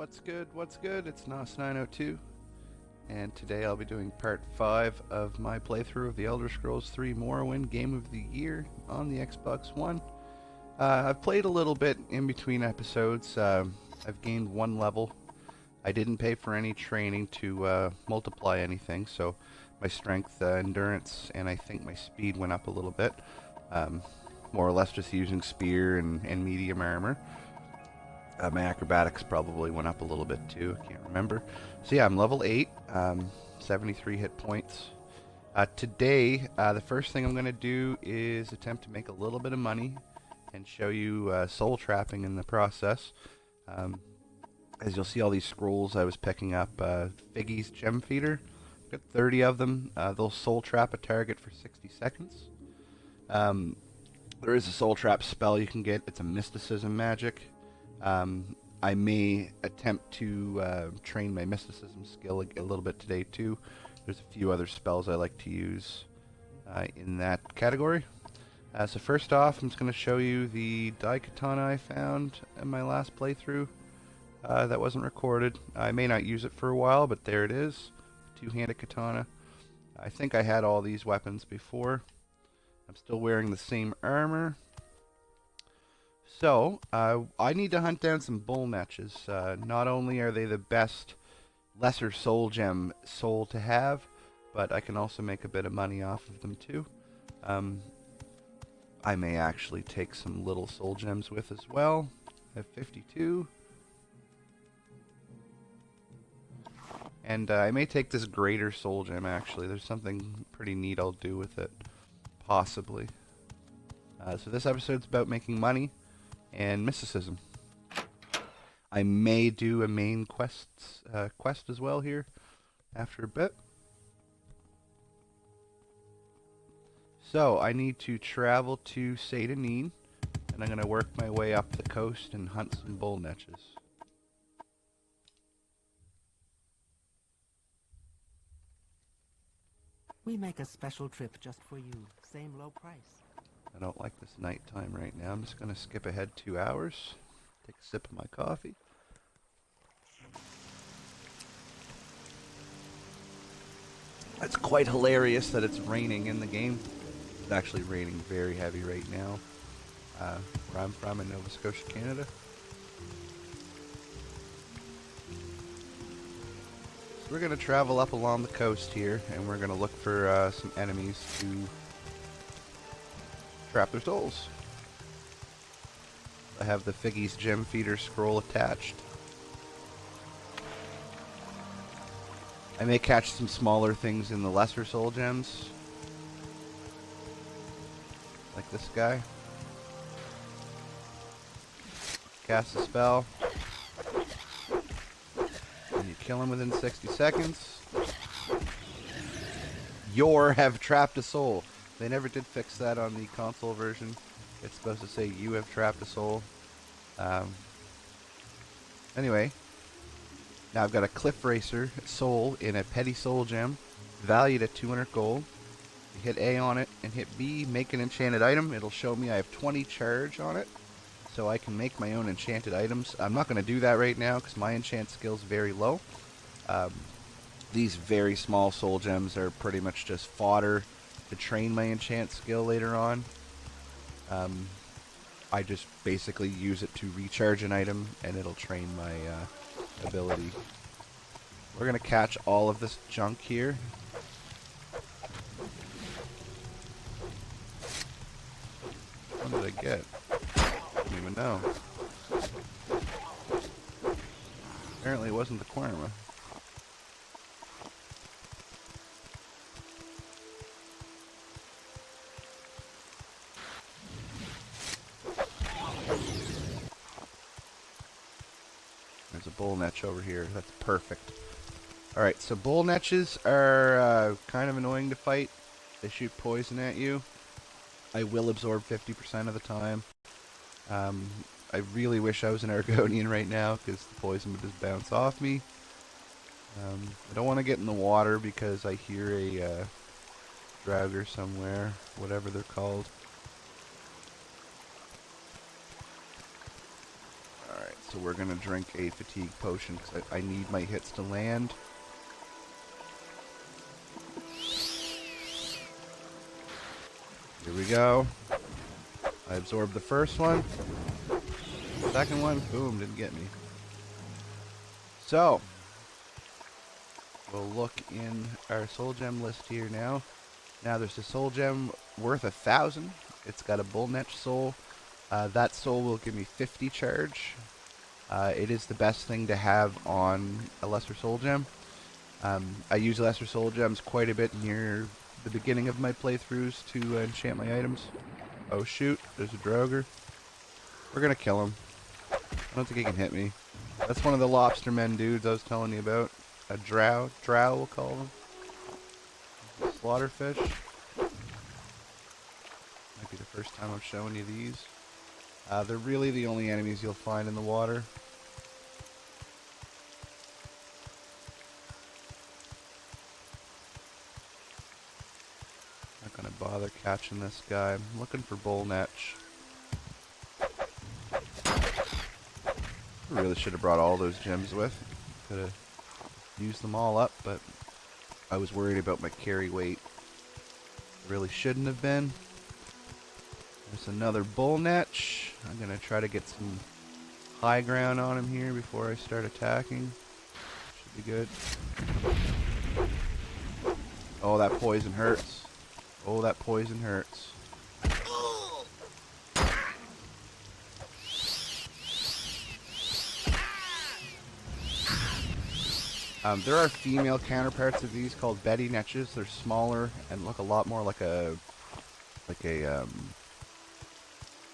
What's good? What's good? It's Nos902, and today I'll be doing part 5 of my playthrough of the Elder Scrolls 3 Morrowind Game of the Year on the Xbox One. I've played a little bit in between episodes. I've gained 1 level. I didn't pay for any training to multiply anything, so my strength, endurance, and I think my speed went up a little bit. More or less just using spear and medium armor. My acrobatics probably went up a little bit too, I can't remember. So yeah, I'm level 8, 73 hit points. Today, the first thing I'm going to do is attempt to make a little bit of money and show you soul trapping in the process. As you'll see all these scrolls I was picking up, Figgy's Gem Feeder, got 30 of them. They'll soul trap a target for 60 seconds. There is a soul trap spell you can get, it's a Mysticism magic. I may attempt to train my Mysticism skill a little bit today too. There's a few other spells I like to use in that category. So first off, I'm just going to show you the Daikatana I found in my last playthrough that wasn't recorded. I may not use it for a while, but there it is. Two-handed katana. I think I had all these weapons before. I'm still wearing the same armor. So, I need to hunt down some Bull Netches. Not only are they the best lesser soul gem soul to have, but I can also make a bit of money off of them too. I may actually take some little soul gems with as well. I have 52. And I may take this greater soul gem actually. There's something pretty neat I'll do with it. Possibly. So this episode's about making money and mysticism. I may do a main quest as well here after a bit. So I need to travel to Seyda-Neen, and I'm going to work my way up the coast and hunt some Bull Netches. We make a special trip just for you. Same low price. I don't like this nighttime right now. I'm just going to skip ahead 2 hours. Take a sip of my coffee. It's quite hilarious that it's raining in the game. It's actually raining very heavy right now. Where I'm from in Nova Scotia, Canada. So we're going to travel up along the coast here, and we're going to look for some enemies to trap their souls. I have the Figgy's Gem Feeder scroll attached. I may catch some smaller things in the lesser soul gems. Like this guy. Cast a spell. And you kill him within 60 seconds. You have trapped a soul. They never did fix that on the console version. It's supposed to say you have trapped a soul. Anyway, now I've got a Cliff Racer soul in a petty soul gem, valued at 200 gold. You hit A on it and hit B, make an enchanted item. It'll show me I have 20 charge on it, so I can make my own enchanted items. I'm not going to do that right now because my enchant skill's very low. These very small soul gems are pretty much just fodder to train my enchant skill later on. I just basically use it to recharge an item and it'll train my ability. We're gonna catch all of this junk here. What did I get? I don't even know. Apparently it wasn't the Quarma. There's a Bull Netch over here. That's perfect. Alright, so Bull Netches are kind of annoying to fight. They shoot poison at you. I will absorb 50% of the time. I really wish I was an Argonian right now because the poison would just bounce off me. I don't want to get in the water because I hear a Draugr somewhere, whatever they're called. Alright, So we're going to drink a fatigue potion because I need my hits to land. Here we go. I absorbed the first one. Second one, boom, didn't get me. So, we'll look in our soul gem list here now. Now there's a soul gem worth 1,000. It's got a Bull Netch soul. That soul will give me 50 charge. It is the best thing to have on a lesser soul gem. I use lesser soul gems quite a bit near the beginning of my playthroughs to enchant my items. Oh shoot, there's a Droger. We're gonna kill him. I don't think he can hit me. That's one of the lobster men dudes I was telling you about. A drow we'll call them. Slaughterfish. Might be the first time I'm showing you these. They're really the only enemies you'll find in the water. Not gonna bother catching this guy. I'm looking for Bull Netch. I really should have brought all those gems with. Could have used them all up, but I was worried about my carry weight. Really shouldn't have been. There's another Bull Netch. I'm gonna try to get some high ground on him here before I start attacking. Should be good. Oh, that poison hurts. Oh, that poison hurts. There are female counterparts of these called Betty Netches. They're smaller and look a lot more like a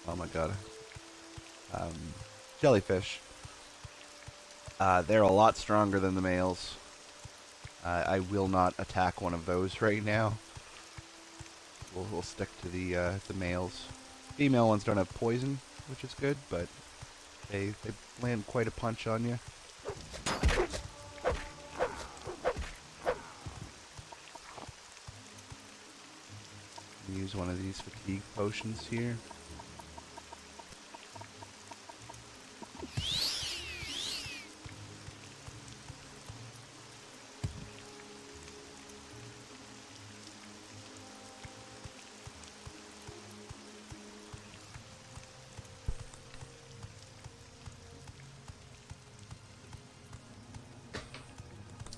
oh my god, jellyfish. They're a lot stronger than the males. I will not attack one of those right now. We'll stick to the males. Female ones don't have poison, which is good, but they land quite a punch on you. Use one of these fatigue potions here.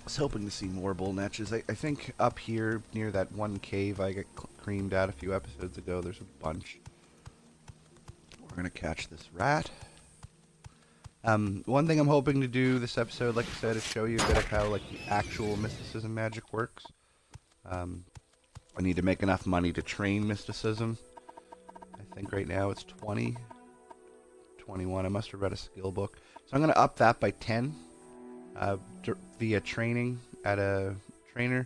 I was hoping to see more Bull Netches. I think up here near that one cave I got creamed at a few episodes ago, there's a bunch. We're going to catch this rat. One thing I'm hoping to do this episode, like I said, is show you a bit of how like the actual mysticism magic works. I need to make enough money to train mysticism. I think right now it's 20, 21. I must have read a skill book. So I'm going to up that by 10 via training at a trainer,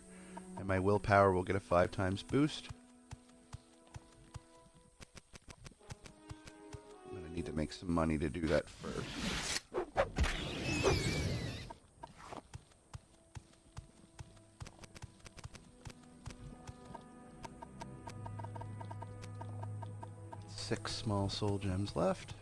and my willpower will get a 5 times boost. I'm going to need to make some money to do that first. Six small soul gems left.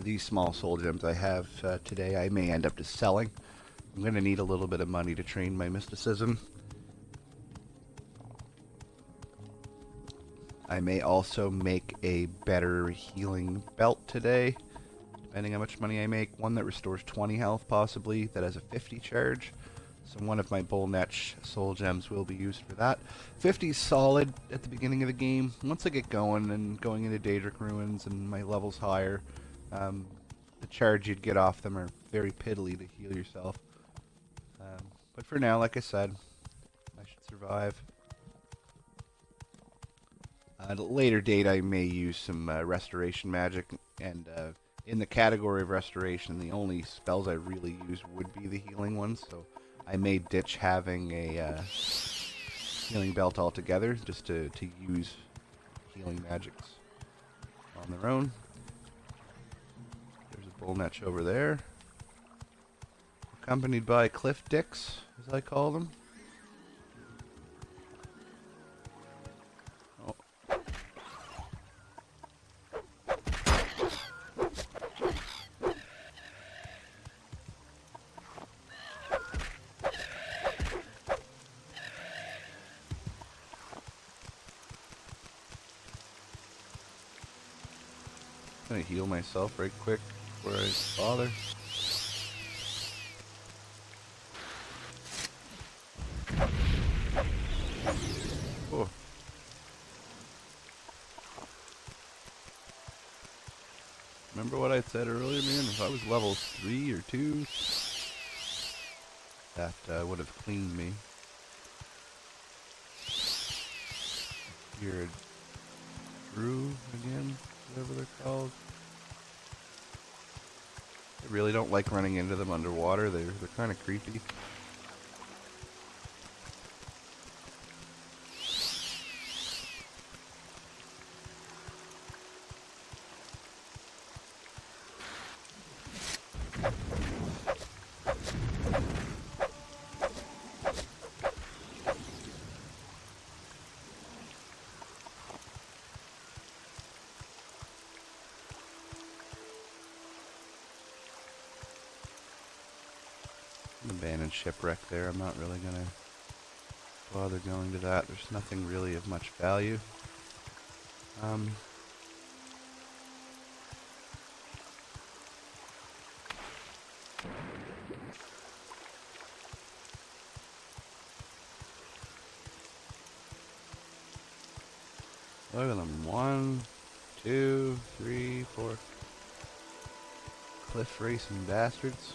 These small soul gems I have today I may end up just selling. I'm going to need a little bit of money to train my mysticism. I may also make a better healing belt today, depending how much money I make. One that restores 20 health possibly, that has a 50 charge. So one of my Bull Netch soul gems will be used for that. 50 is solid at the beginning of the game. Once I get going and going into Daedric ruins and my level's higher, the charge you'd get off them are very piddly to heal yourself. But for now, like I said, I should survive. At a later date, I may use some restoration magic, and in the category of restoration, the only spells I really use would be the healing ones, so I may ditch having a healing belt altogether, just to use healing magics on their own. There's a Bull Netch over there. accompanied by cliff dicks, as I call them. Oh. I'm gonna heal myself right quick before I bother. Oh. Remember what I said earlier, man? If I was level 3 or 2, that would have cleaned me. You're a Drew again, whatever they're called. I really don't like running into them underwater. They're kind of creepy. An abandoned shipwreck there. I'm not really gonna bother going to that. There's nothing really of much value. Look at them. 1, 2, 3, 4. Cliff racing bastards.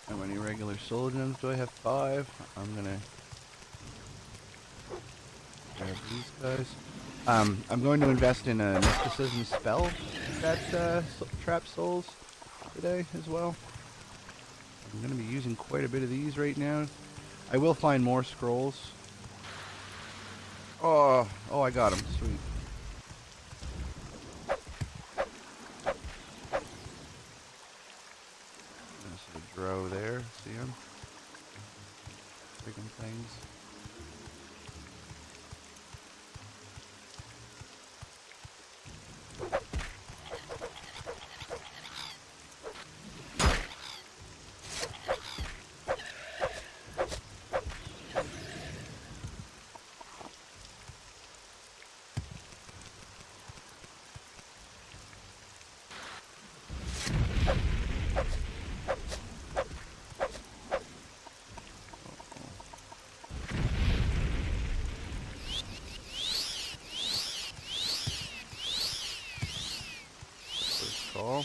How many regular soul gems do I have? 5. I'm gonna grab these guys. I'm going to invest in a Mysticism spell that trap souls today as well. I'm going to be using quite a bit of these right now. I will find more scrolls. Oh, I got them. Sweet. There's a drow there. See him? Freaking things. Call.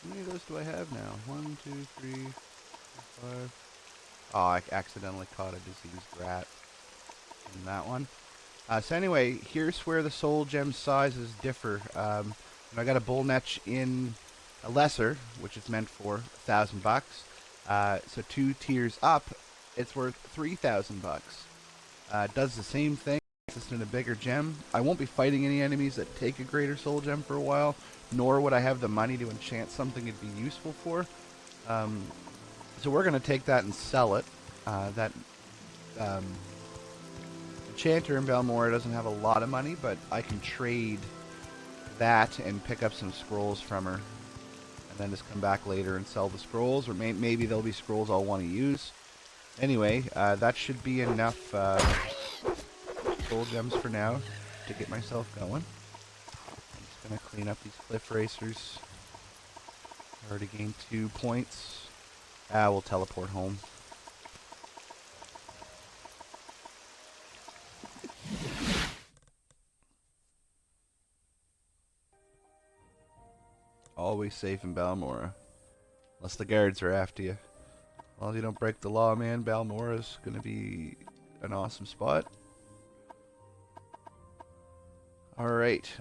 How many of those do I have now? 1, 2, 3, 4, 5. Oh, I accidentally caught a diseased rat in that one. So anyway, here's where the soul gem sizes differ. I got a Bull Netch in a lesser, which is meant for $1,000. So 2 tiers up, it's worth $3,000. It does the same thing, just in a bigger gem. I won't be fighting any enemies that take a greater soul gem for a while, nor would I have the money to enchant something it'd be useful for. So we're going to take that and sell it. That enchanter in Balmora doesn't have a lot of money, but I can trade that and pick up some scrolls from her. And then just come back later and sell the scrolls, or maybe there'll be scrolls I'll want to use. Anyway, that should be enough soul gems for now to get myself going. I'm just going to clean up these cliff racers. Already gained 2 points. We'll teleport home. Always safe in Balmora. Unless the guards are after you. Well, you don't break the law, man. Balmora's gonna be an awesome spot. Alright,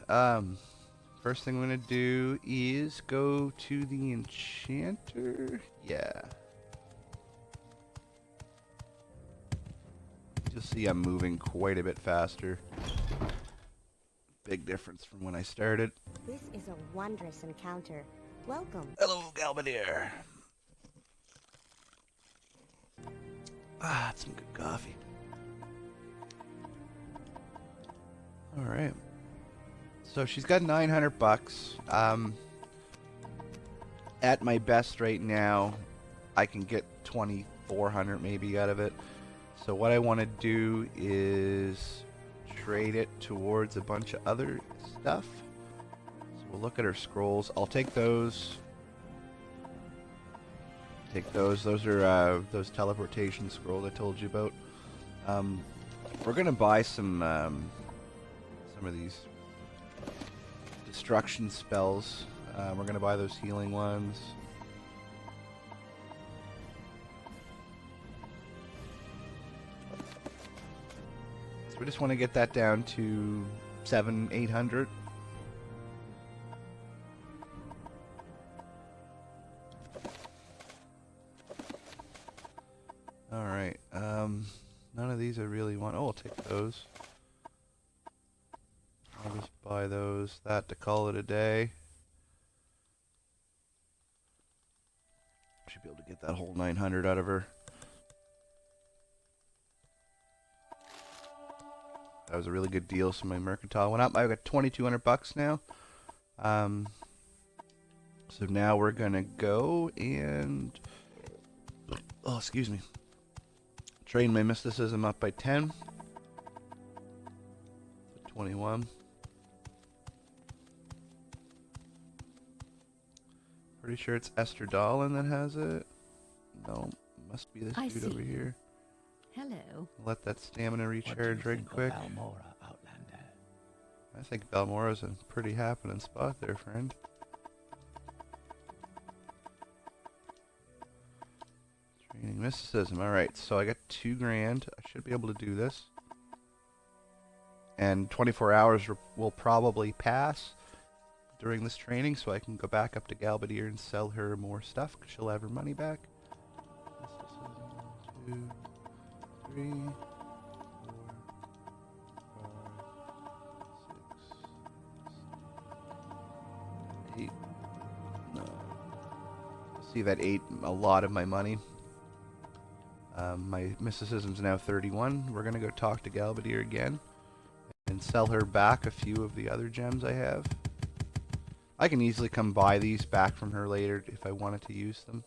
first thing I'm gonna do is go to the enchanter. Yeah. You'll see I'm moving quite a bit faster. Big difference from when I started. This is a wondrous encounter. Welcome. Hello, Galbadier. Ah, that's some good coffee. Alright. So she's got 900 bucks. At my best right now, I can get 2,400 maybe out of it. So what I want to do is trade it towards a bunch of other stuff. So we'll look at her scrolls. I'll take those. Take those. Those are those teleportation scrolls I told you about. We're gonna buy some of these destruction spells. We're gonna buy those healing ones. So we just want to get that down to 700-800. All right. None of these I really want. Oh, I'll take those. I'll just buy those. That to call it a day. Should be able to get that whole 900 out of her. That was a really good deal, so my mercantile went up. I've got 2,200 bucks now. So now we're gonna go and excuse me. Train my mysticism up by 10. So 21. Pretty sure it's Esther Dolan that has it. No, must be this dude over here. Hello. Let that stamina recharge right quick. I think Balmora's a pretty happening spot there, friend. Training mysticism. Alright, so I got 2 grand. I should be able to do this. And 24 hours will probably pass during this training, so I can go back up to Galbadier and sell her more stuff, because she'll have her money back. Mysticism, 2, 3, 4, 5, 6, 8, 9. See, that ate a lot of my money. My mysticism's now 31. We're going to go talk to Galbadier again and sell her back a few of the other gems I have. I can easily come buy these back from her later if I wanted to use them.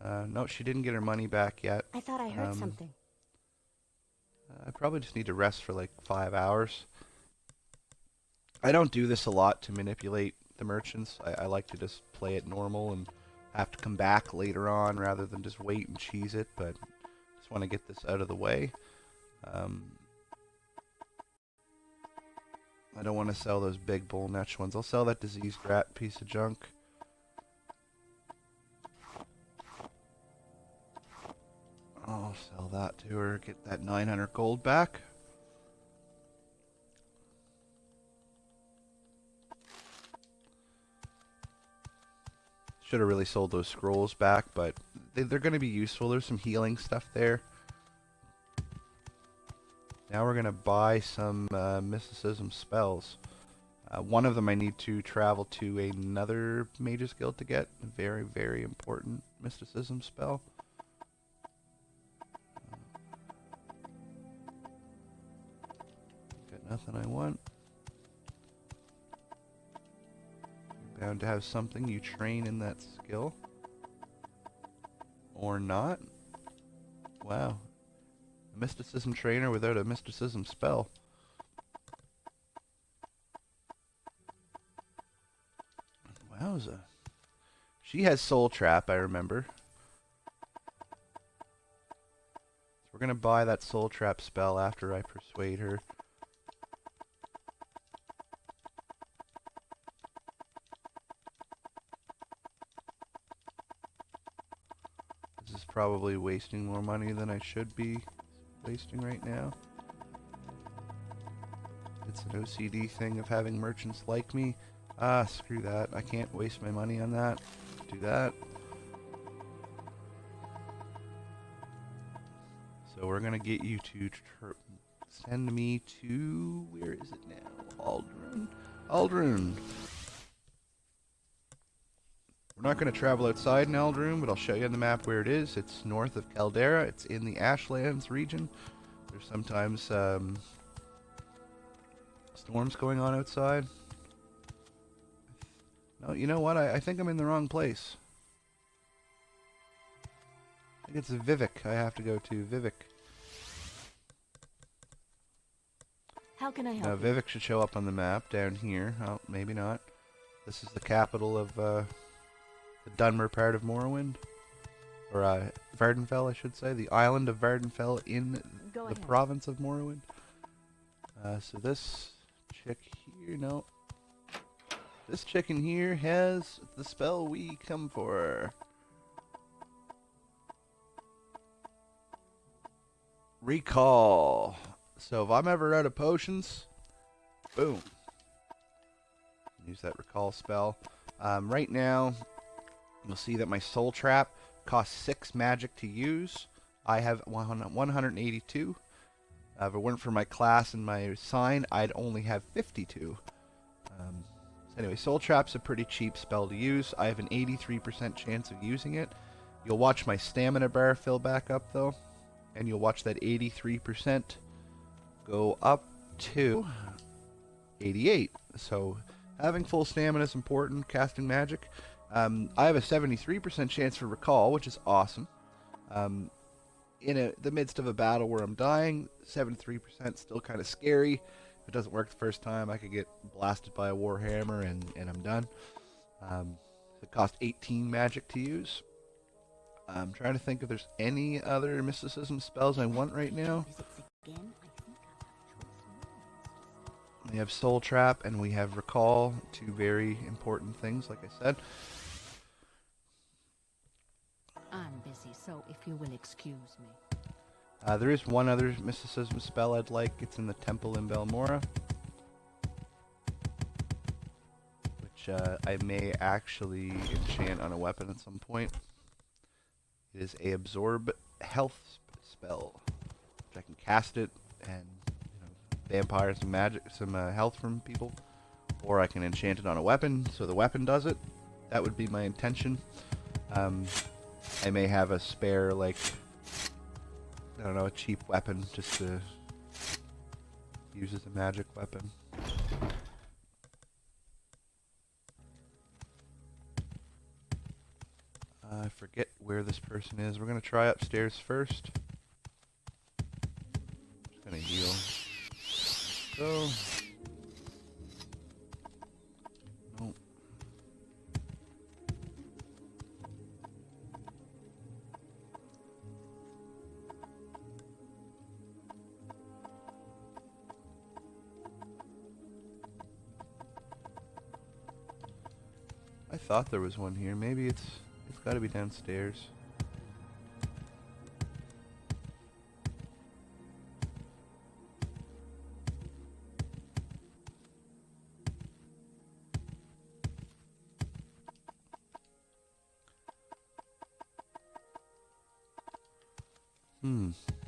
No, she didn't get her money back yet. I thought I heard something. I probably just need to rest for like 5 hours. I don't do this a lot to manipulate the merchants. I like to just play it normal and have to come back later on rather than just wait and cheese it, but just want to get this out of the way. I don't want to sell those big Bull Netch ones. I'll sell that diseased rat piece of junk. I'll sell that to her, get that 900 gold back. Should have really sold those scrolls back, but they're going to be useful. There's some healing stuff there. Now we're going to buy some mysticism spells. One of them I need to travel to another Mage's Guild to get. A very, very important mysticism spell. Got nothing I want. You're bound to have something you train in that skill. Or not. Wow. A mysticism trainer without a mysticism spell. Wowza. She has Soul Trap, I remember. So we're going to buy that Soul Trap spell after I persuade her. This is probably wasting more money than I should be wasting right now. It's an OCD thing of having merchants like me. Ah, screw that. I can't waste my money on that. Do that. So we're gonna get you to send me to, where is it now? Ald Ruhn. Ald Ruhn. We're not going to travel outside in Ald Ruhn, but I'll show you on the map where it is. It's north of Caldera. It's in the Ashlands region. There's sometimes storms going on outside. No, you know what? I think I'm in the wrong place. I think it's Vivec I have to go to. Vivec. How can I help Now, you? Vivec should show up on the map down here. Oh, maybe not. This is the capital of the Dunmer part of Morrowind. Or Vardenfell, I should say. The island of Vardenfell in Go the ahead. province of Morrowind. So this chick here, no. This chicken here has the spell we come for. Recall. So if I'm ever out of potions, boom. Use that recall spell. Right now, you'll see that my soul trap costs 6 magic to use. I have 182. If it weren't for my class and my sign, I'd only have 52. So anyway, soul trap's a pretty cheap spell to use. I have an 83% chance of using it. You'll watch my stamina bar fill back up though, and you'll watch that 83% go up to 88. So having full stamina is important. Casting magic. I have a 73% chance for recall, which is awesome. In the midst of a battle where I'm dying, 73% still kind of scary. If it doesn't work the first time, I could get blasted by a warhammer and I'm done. It costs 18 magic to use. I'm trying to think if there's any other mysticism spells I want right now. We have Soul Trap and we have Recall, two very important things, like I said. I'm busy, so if you will excuse me. There is one other mysticism spell I'd like. It's in the Temple in Belmora, which I may actually enchant on a weapon at some point. It is a absorb health spell, which I can cast it and vampire some magic, some health from people, or I can enchant it on a weapon, so the weapon does it. That would be my intention. I may have a spare, like, I don't know, a cheap weapon just to use as a magic weapon. I forget where this person is. We're gonna try upstairs first. Just gonna heal. So, nope. I thought there was one here. Maybe it's got to be downstairs.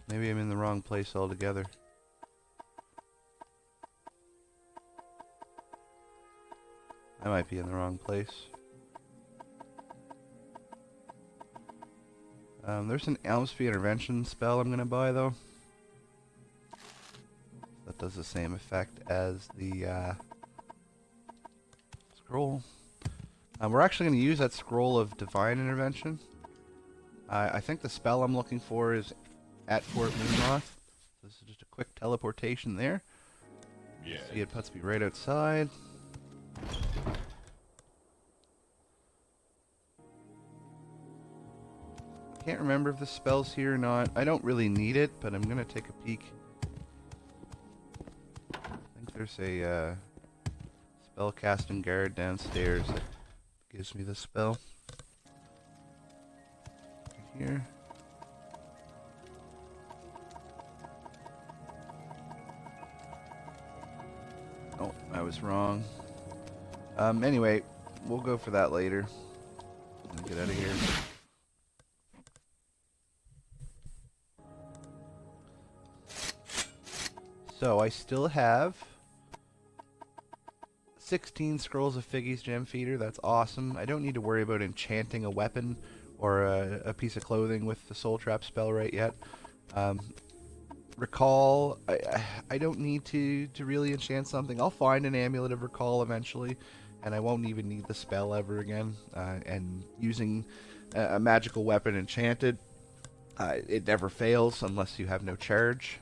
Maybe I'm in the wrong place altogether. I might be in the wrong place. There's an Elmsby intervention spell I'm gonna buy though. That does the same effect as the scroll. We're actually gonna use that scroll of divine intervention. I think the spell I'm looking for is at Fort Moonmoth. This is just a quick teleportation there. Yeah. See, it puts me right outside. Can't remember if the spell's here or not. I don't really need it, but I'm gonna take a peek. I think there's a spell casting guard downstairs that gives me the spell. Right here. was wrong. Anyway, we'll go for that later. Let me get out of here. So I still have 16 scrolls of Figgy's Gem Feeder. That's awesome. I don't need to worry about enchanting a weapon or a piece of clothing with the Soul Trap spell right yet. Recall, I don't need to really enchant something. I'll find an Amulet of Recall eventually, and I won't even need the spell ever again. And using a magical weapon enchanted, it never fails unless you have no charge.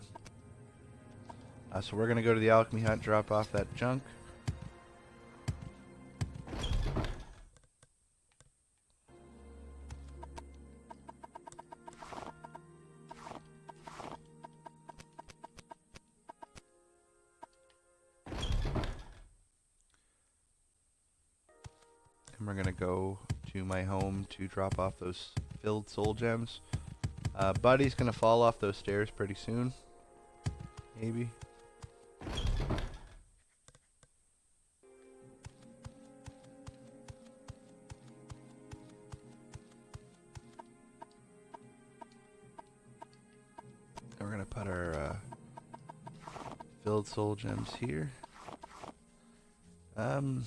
So we're going to go to the alchemy hut, drop off that junk. And we're going to go to my home to drop off those filled soul gems. Buddy's going to fall off those stairs pretty soon. Maybe. We're going to put our filled soul gems here. I'd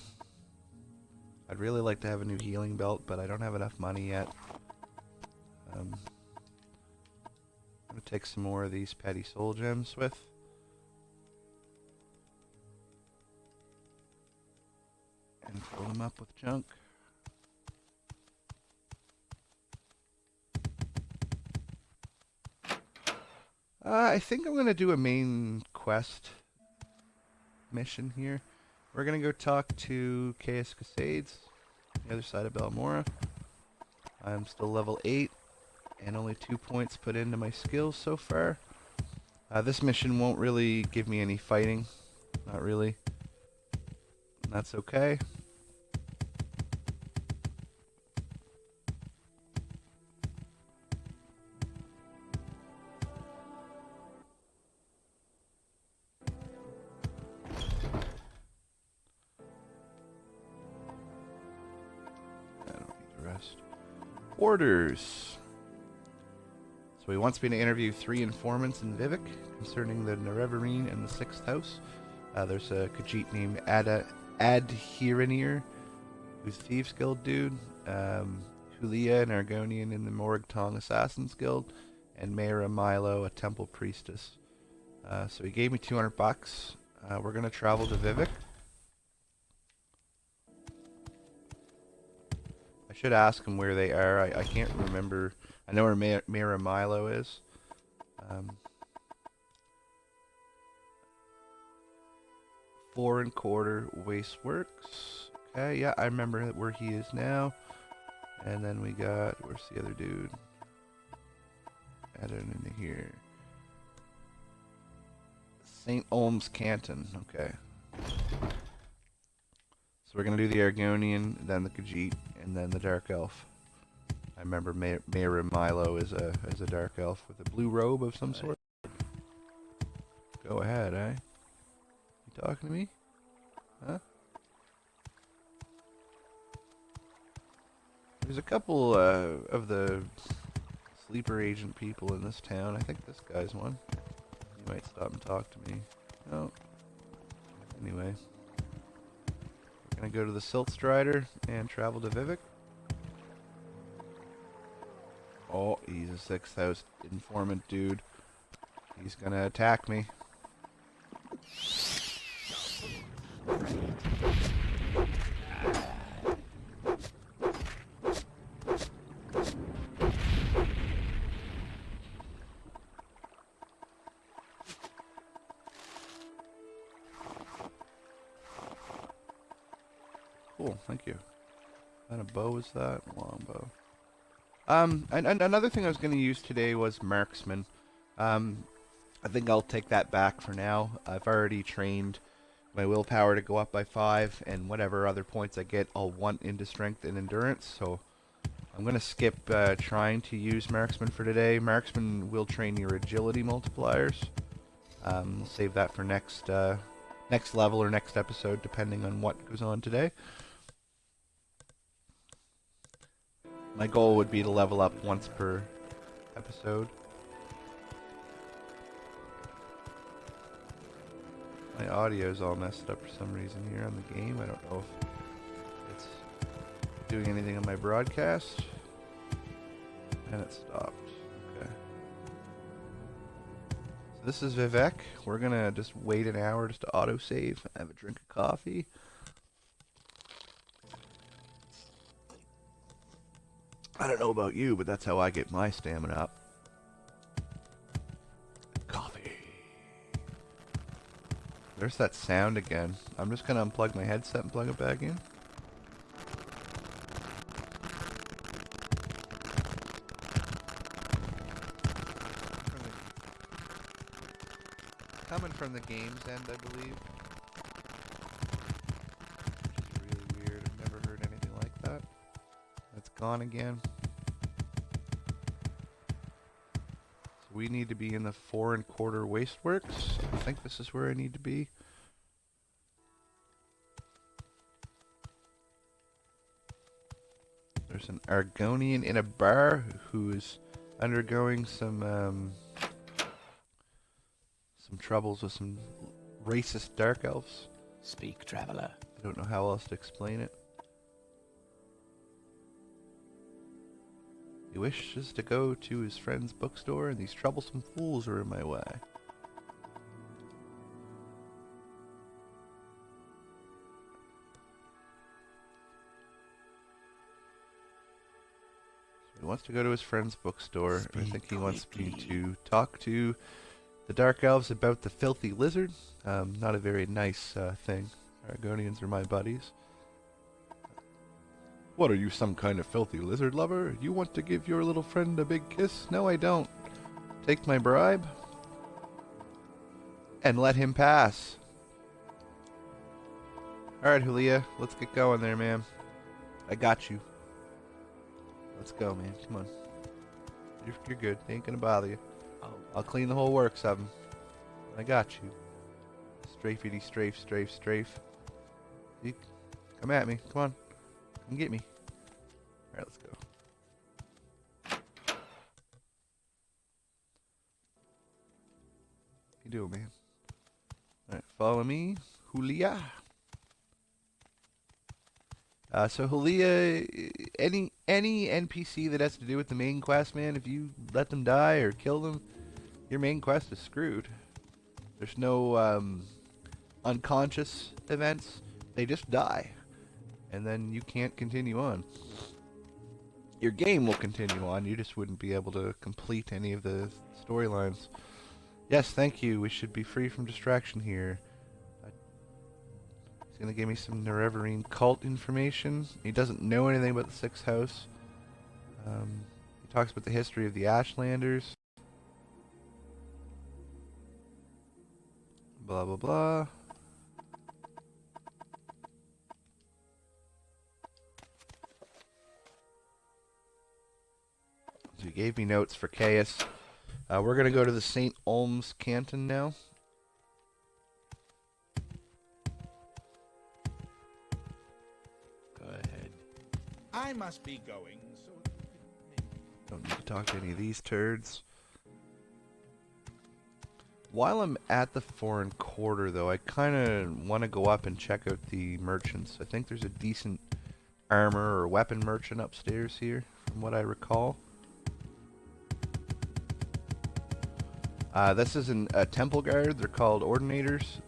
really like to have a new healing belt, but I don't have enough money yet. I'm going to take some more of these petty soul gems with. And fill them up with junk. I think I'm going to do a main quest mission here. We're going to go talk to Chaos Cascades, the other side of Balmora. I'm still level 8, and only 2 points put into my skills so far. This mission won't really give me any fighting. Not really. And that's okay. Orders. So he wants me to interview 3 informants in Vivec concerning the Nerevarine and the 6th house. There's a Khajiit named Adhiranir, who's a Thieves Guild dude. Hulia, an Argonian in the Morgtong Assassins Guild, and Mayra Milo, a Temple Priestess. So he gave me 200 bucks. We're gonna travel to Vivec. I should ask them where they are. I can't remember. I know where Mayra Milo is. 4 1/4 Wasteworks. Okay, yeah, I remember where he is now. And then we got, where's the other dude? Add it into here. St. Olm's Canton. Okay. So we're gonna do the Argonian, then the Khajiit, and then the Dark Elf. I remember Mayra Milo is a Dark Elf with a blue robe of some sort. Go ahead, eh? You talking to me? Huh? There's a couple of the sleeper agent people in this town. I think this guy's one. He might stop and talk to me. No. Anyway. We're gonna go to the Silt Strider and travel to Vivec. Oh, he's a 6th house informant dude. He's gonna attack me. Cool, thank you. What kind of bow is that? Longbow. And another thing I was going to use today was Marksman. I think I'll take that back for now. I've already trained my willpower to go up by 5, and whatever other points I get, I'll want into strength and endurance. So I'm going to skip trying to use Marksman for today. Marksman will train your agility multipliers. We'll save that for next next level or next episode, depending on what goes on today. My goal would be to level up once per episode. My audio's all messed up for some reason here on the game. I don't know if it's doing anything on my broadcast. And it stopped. Okay. So this is Vivec. We're gonna just wait an hour just to autosave, have a drink of coffee. I don't know about you, but that's how I get my stamina up. Coffee. There's that sound again. I'm just gonna unplug my headset and plug it back in. Coming from the game's end, I believe. Which is really weird. I've never heard anything like that. That's gone again. So we need to be in the 4 1/4 wasteworks. I think this is where I need to be. There's an Argonian in a bar who is undergoing some troubles with some racist dark elves. Speak, traveler. I don't know how else to explain it. He wishes to go to his friend's bookstore, and these troublesome fools are in my way. So he wants to go to his friend's bookstore. I think he wants me to talk to the Dark Elves about the filthy lizard. Not a very nice thing. Argonians are my buddies. What, are you some kind of filthy lizard lover? You want to give your little friend a big kiss? No, I don't. Take my bribe and let him pass. Alright, Julia, let's get going there, man. I got you. Let's go, man. Come on. You're good. They ain't gonna bother you. I'll clean the whole works of them. I got you. Strafety, strafe, strafe, strafe. You come at me. Come on. Come get me. Alright, let's go. What you doing, man? Alright, follow me. Julia. So Julia, any NPC that has to do with the main quest, man, if you let them die or kill them, your main quest is screwed. There's no unconscious events. They just die. And then you can't continue on. Your game will continue on. You just wouldn't be able to complete any of the storylines. Yes, thank you. We should be free from distraction here. He's going to give me some Nerevarine cult information. He doesn't know anything about the 6th house. He talks about the history of the Ashlanders. Blah, blah, blah. So he gave me notes for Caius. We're going to go to the St. Olms Canton now. Go ahead. I must be going, so... Don't need to talk to any of these turds. While I'm at the 4 1/4, though, I kind of want to go up and check out the merchants. I think there's a decent armor or weapon merchant upstairs here, from what I recall. This is a temple guard. They're called ordinators.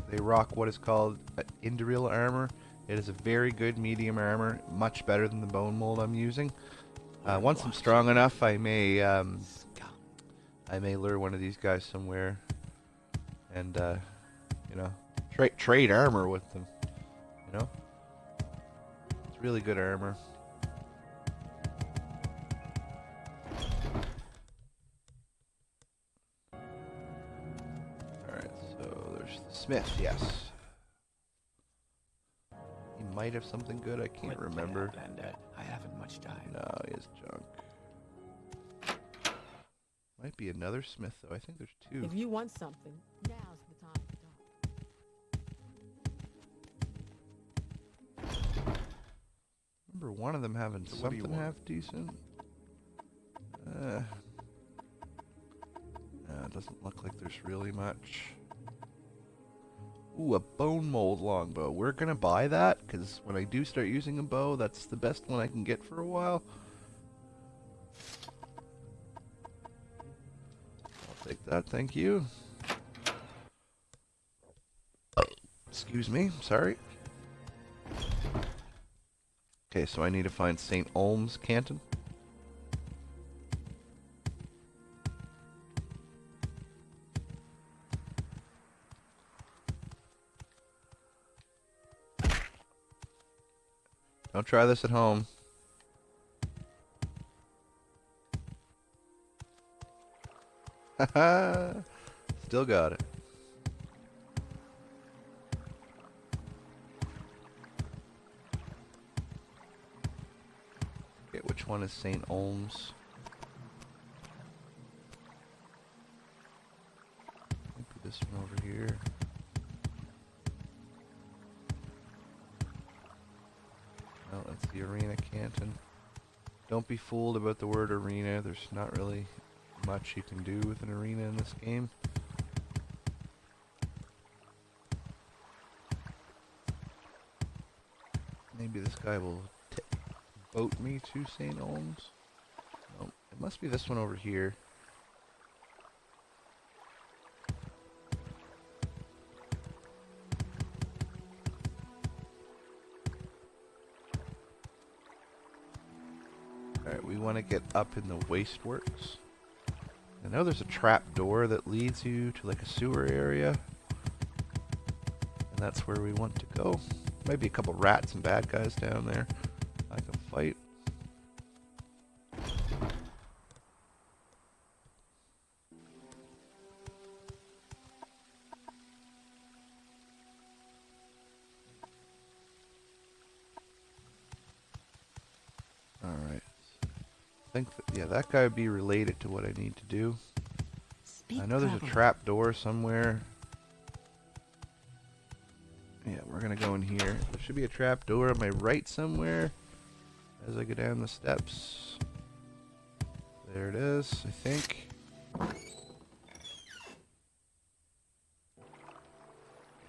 They rock what is called Induril armor. It is a very good medium armor, much better than the bone mold I'm using. Once I'm strong enough, I may lure one of these guys somewhere, and you know, trade armor with them. You know, it's really good armor. All right, so there's the smith. Yes, he might have something good. I can't remember. I haven't much time. No, he has junk. Might be another smith, though. I think there's 2. If you want something, now's the time to talk. remember one of them having So what do you something want? half decent. It doesn't look like there's really much. Ooh, a bone mold longbow. We're gonna buy that, because when I do start using a bow, that's the best one I can get for a while. I'll take that, thank you. Excuse me, sorry. Okay, so I need to find St. Olm's Canton. Don't try this at home. Haha! Still got it. Okay, which one is St. Olm's? Maybe this one over here. No, that's the Arena Canton. Don't be fooled about the word arena. There's not really much you can do with an arena in this game. Maybe this guy will boat me to St. Olm's. No, it must be this one over here. Alright, we want to get up in the wasteworks. I know there's a trap door that leads you to like a sewer area. And that's where we want to go. Maybe a couple rats and bad guys down there I can fight. Alright. I think that, yeah, that guy would be related to what I need to do. Speak I know there's a travel. trap door somewhere. Yeah, we're gonna go in here. There should be a trap door on my right somewhere as I go down the steps. There it is, I think.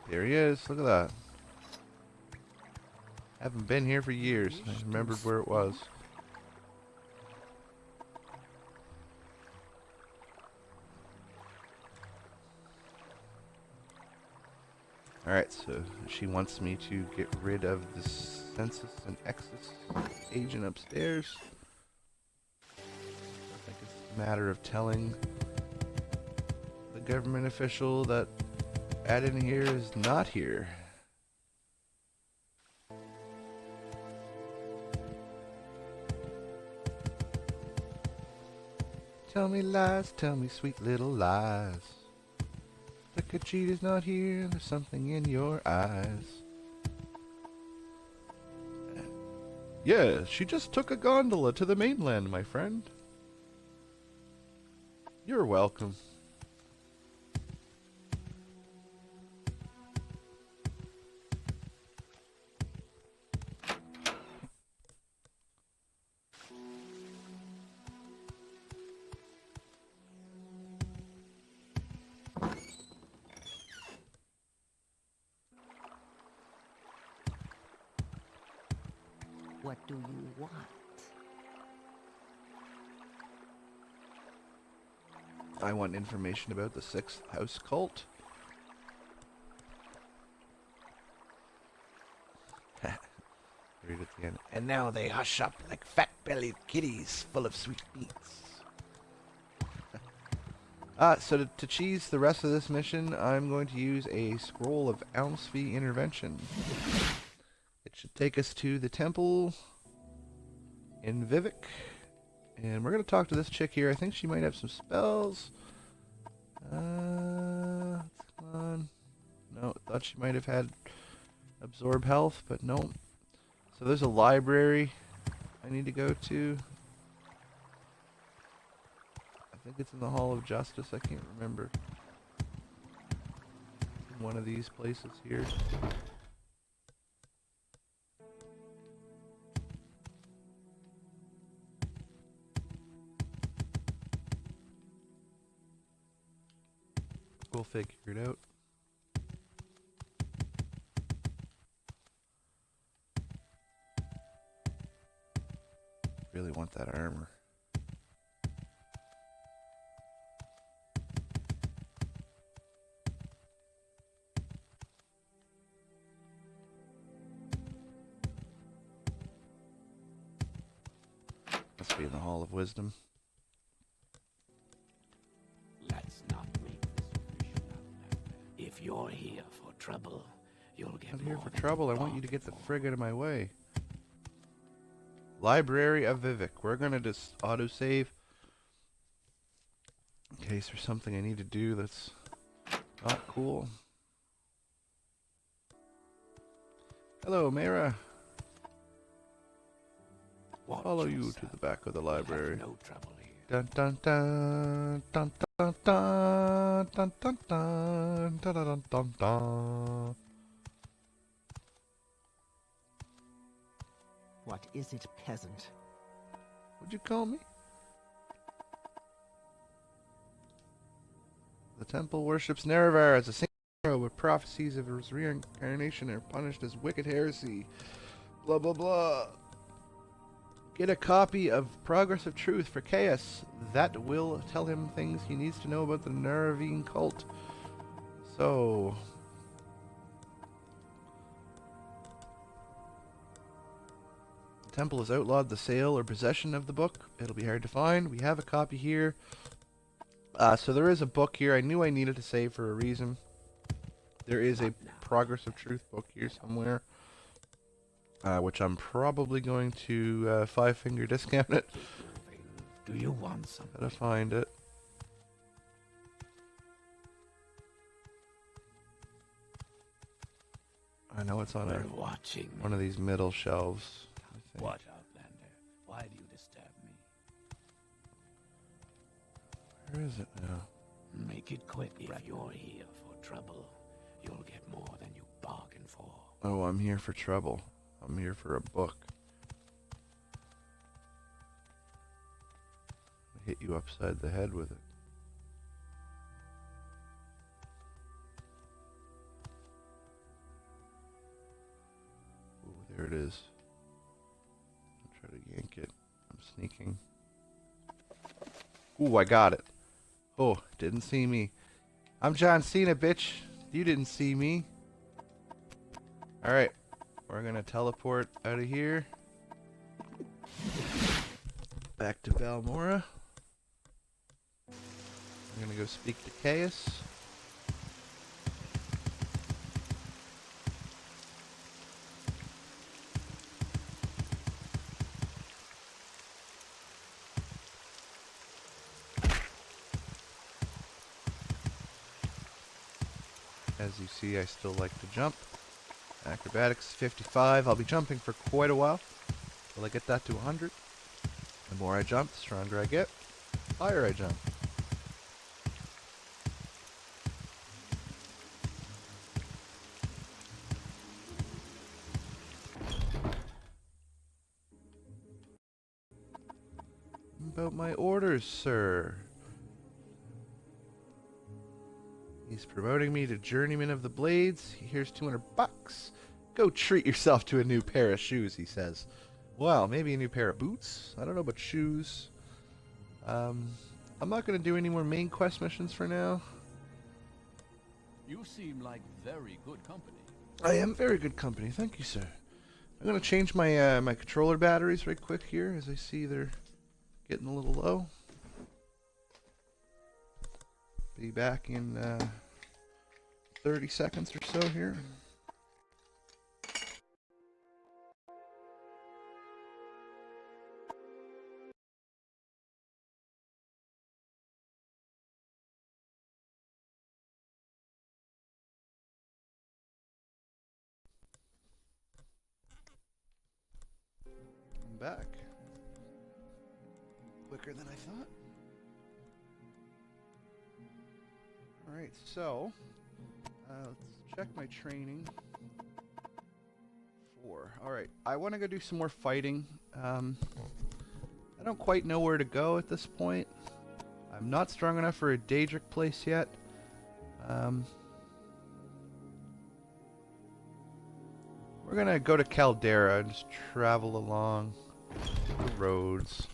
There he is, look at that. Haven't been here for years. I remembered where it was. Alright, so she wants me to get rid of the census and excess agent upstairs. I think it's a matter of telling the government official that Adin here is not here. Tell me lies, tell me sweet little lies. The Kachita's not here, there's something in your eyes. Yeah, she just took a gondola to the mainland, my friend. You're welcome. What do you want? I want information about the Sixth House cult. Read it again. And now they hush up like fat-bellied kitties full of sweet meats. So to cheese the rest of this mission, I'm going to use a scroll of Almsfee intervention. It should take us to the temple in Vivec. And we're going to talk to this chick here. I think she might have some spells. Come on. No, thought she might have had absorb health, but no. So there's a library I need to go to. I think it's in the Hall of Justice. I can't remember. One of these places here. figure it out. Really want that armor. Must be in the Hall of Wisdom. Let's not make this official. If you're here for trouble, you'll get I'm more here for than trouble. I you want you to get bargained the for. frig out of my way. Library of Vivec. We're gonna just autosave in case there's something I need to do that's not cool. Hello, Mara. Watch Follow you to yourself. the back of the You'll have library. no trouble here. Dun dun dun dun dun dun dun dun dun dun dun dun dun. What is it, peasant? What'd you call me? The temple worships Nerevar as a saint, but prophecies of his reincarnation are punished as wicked heresy. Blah blah blah. Get a copy of Progress of Truth for Chaos. That will tell him things he needs to know about the Nerevar cult. So, the temple has outlawed the sale or possession of the book. It'll be hard to find. We have a copy here. So there is a book here. I knew I needed to save for a reason. There is a Progress of Truth book here somewhere. Which I'm probably going to 5-finger discount it. Do you want some? Gotta find it. I know it's on We're watching. one of these middle shelves. I think. What, Outlander? Why do you disturb me? Where is it now? Make it quick. If you're here for trouble, you'll get more than you bargained for. Oh, I'm here for trouble. I'm here for a book. I hit you upside the head with it. Ooh, there it is. I'll try to yank it. I'm sneaking. Ooh, I got it. Oh, didn't see me. I'm John Cena, bitch. You didn't see me. Alright. We're gonna teleport out of here. Back to Valmora. I'm gonna go speak to Caius. As you see, I still like to jump. Acrobatics 55. I'll be jumping for quite a while till I get that to 100. The more I jump, the stronger I get. The higher I jump. About my orders, sir. He's promoting me to Journeyman of the Blades. Here's 200 bucks. Go treat yourself to a new pair of shoes, he says. Well, maybe a new pair of boots. I don't know about shoes. I'm not going to do any more main quest missions for now. You seem like very good company. I am very good company, thank you, sir. I'm going to change my my controller batteries right quick here, as I see they're getting a little low. Be back in 30 seconds or so here. I'm back. Quicker than I thought. Alright, so let's check my training. 4. Alright, I want to go do some more fighting. I don't quite know where to go at this point. I'm not strong enough for a Daedric place yet. We're gonna go to Caldera and just travel along the roads.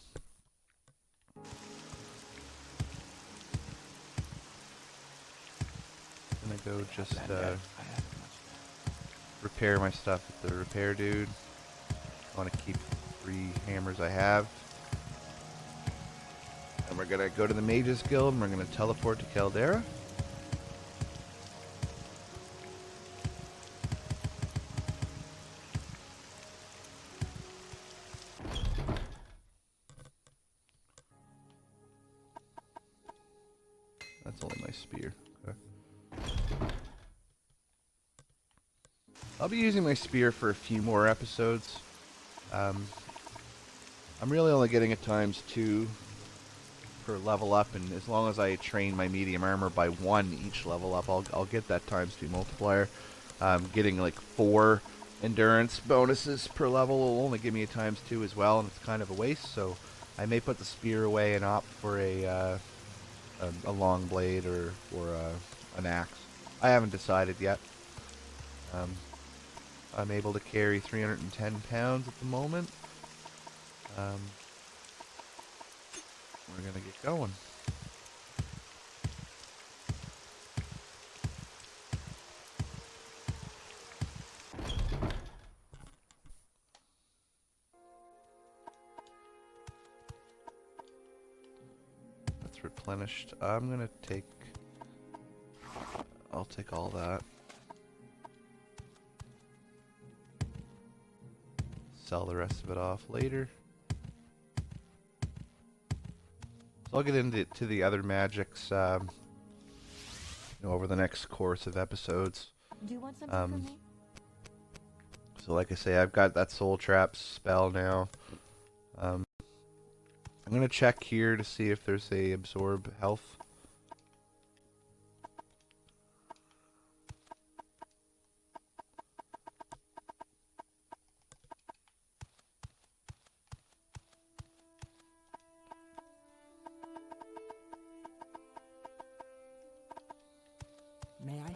Gonna go just repair my stuff with the repair dude. I want to keep the 3 hammers I have. And we're gonna go to the Mages Guild and we're gonna teleport to Caldera. That's only my spear. Okay. I'll be using my spear for a few more episodes. I'm really only getting it ×2 per level up, and as long as I train my medium armor by 1 each level up, I'll get that ×2 multiplier. Getting like 4 endurance bonuses per level will only give me a ×2 as well, and it's kind of a waste. So I may put the spear away and opt for a long blade or an axe. I haven't decided yet. I'm able to carry 310 pounds at the moment. We're gonna get going. That's replenished. I'm gonna take... I'll take all that. Sell the rest of it off later. So I'll get into the other magics over the next course of episodes. Do you want something from me? So like I say, I've got that soul trap spell now. I'm gonna check here to see if there's a absorb health. May I?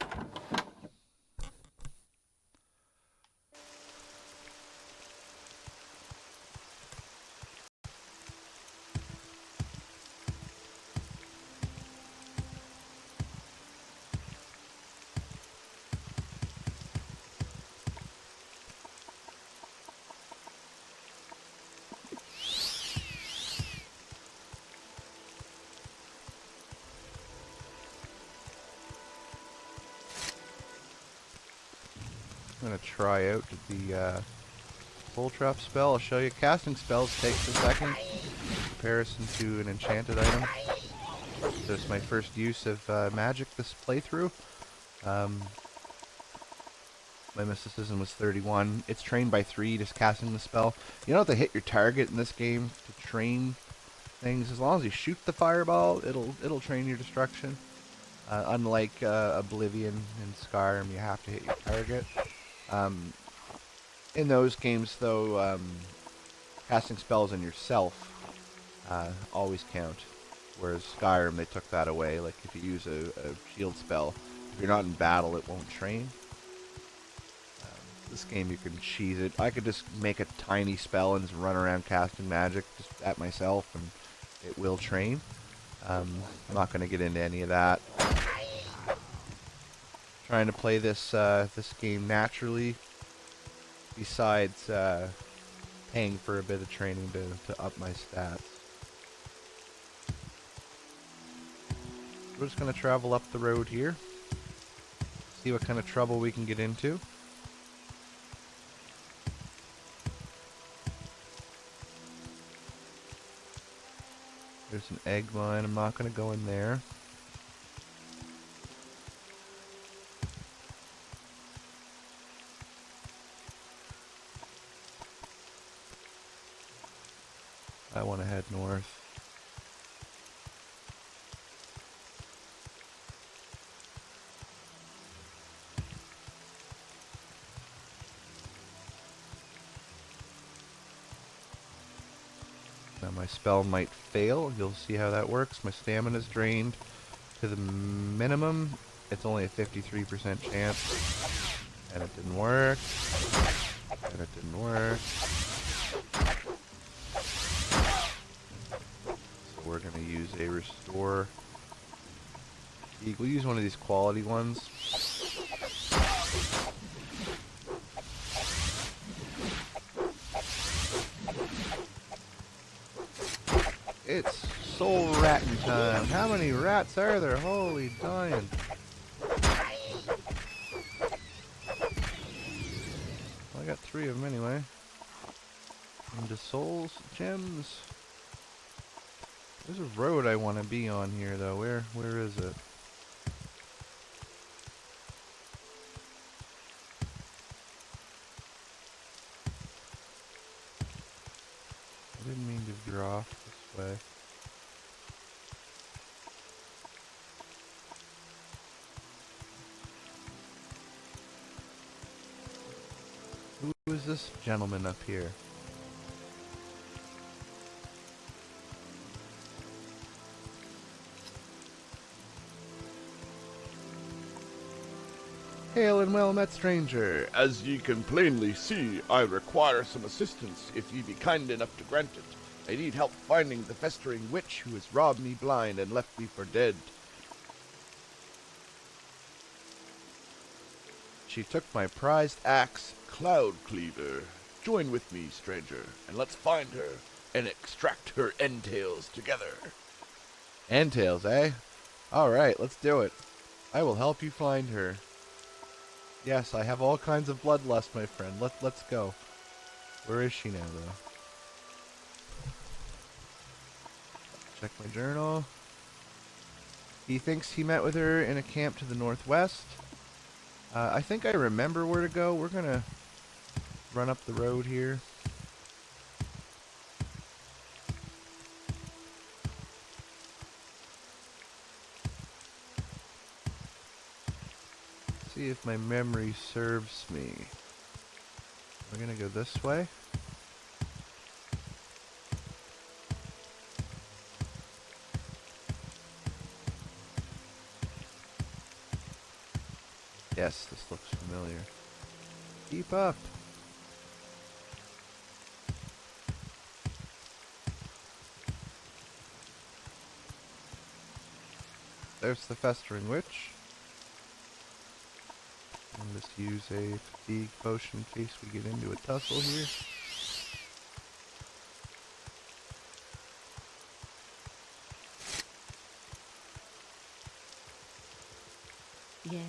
I'm going to try out the soul trap spell. I'll show you. Casting spells takes a second in comparison to an enchanted item. So it's my first use of magic this playthrough. My mysticism was 31. It's trained by 3, just casting the spell. You don't have to hit your target in this game to train things. As long as you shoot the fireball, it'll train your destruction. Unlike Oblivion and Skyrim, you have to hit your target. In those games, though, casting spells on yourself always count. Whereas Skyrim, they took that away. Like, if you use a shield spell, if you're not in battle, it won't train. This game, you can cheese it. I could just make a tiny spell and just run around casting magic just at myself, and it will train. I'm not going to get into any of that. Trying to play this this game naturally, besides paying for a bit of training to up my stats. We're just going to travel up the road here, see what kind of trouble we can get into. There's an egg mine. I'm not going to go in there. I want to head north. Now my spell might fail. You'll see how that works. My stamina's drained to the minimum. it's only a 53% chance. And it didn't work. And it didn't work. So we're going to use a restore. We'll use one of these quality ones. It's soul ratting time. How many rats are there? Holy dying. Well, I got 3 of them anyway. Into souls, gems. There's a road I want to be on here though. Where is it? I didn't mean to veer off this way. Who is this gentleman up here? Hail and well met, stranger. As ye can plainly see, I require some assistance, if ye be kind enough to grant it. I need help finding the festering witch who has robbed me blind and left me for dead. She took my prized axe. Cloud Cleaver, join with me, stranger, and let's find her and extract her entails together. Entails, eh? Alright, let's do it. I will help you find her. Yes, I have all kinds of bloodlust, my friend. Let's go. Where is she now, though? Check my journal. He thinks he met with her in a camp to the northwest. I think I remember where to go. We're gonna run up the road here. See if my memory serves me. We're gonna go this way. Yes, this looks familiar. Keep up. There's the festering witch. I'll just use a fatigue potion in case we get into a tussle here. Yes.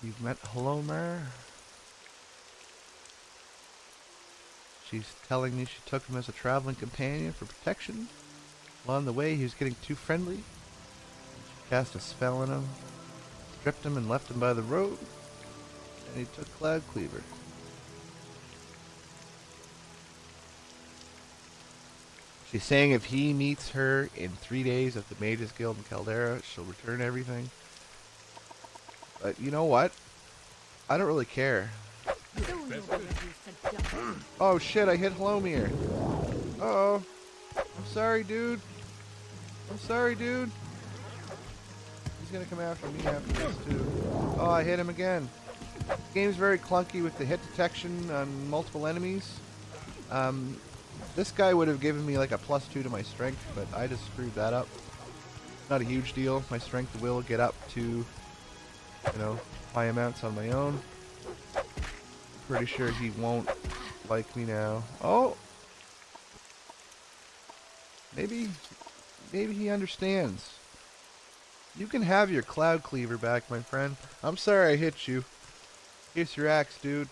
You've met Halomar. She's telling me she took him as a traveling companion for protection. Along the way, he was getting too friendly. She cast a spell on him, stripped him, and left him by the road. And he took Cloud Cleaver. She's saying if he meets her in 3 days at the Mages Guild in Caldera, she'll return everything. But you know what? I don't really care. Oh shit, I hit Halomir. Uh-oh. I'm sorry, dude. I'm sorry, dude. He's gonna come after me after this, too. Oh, I hit him again. The game's very clunky with the hit detection on multiple enemies. This guy would have given me like a +2 to my strength, but I just screwed that up. Not a huge deal. My strength will get up to, you know, high amounts on my own. Pretty sure he won't like me now. Oh! Maybe he understands. You can have your Cloud Cleaver back, my friend. I'm sorry I hit you. Here's your axe, dude.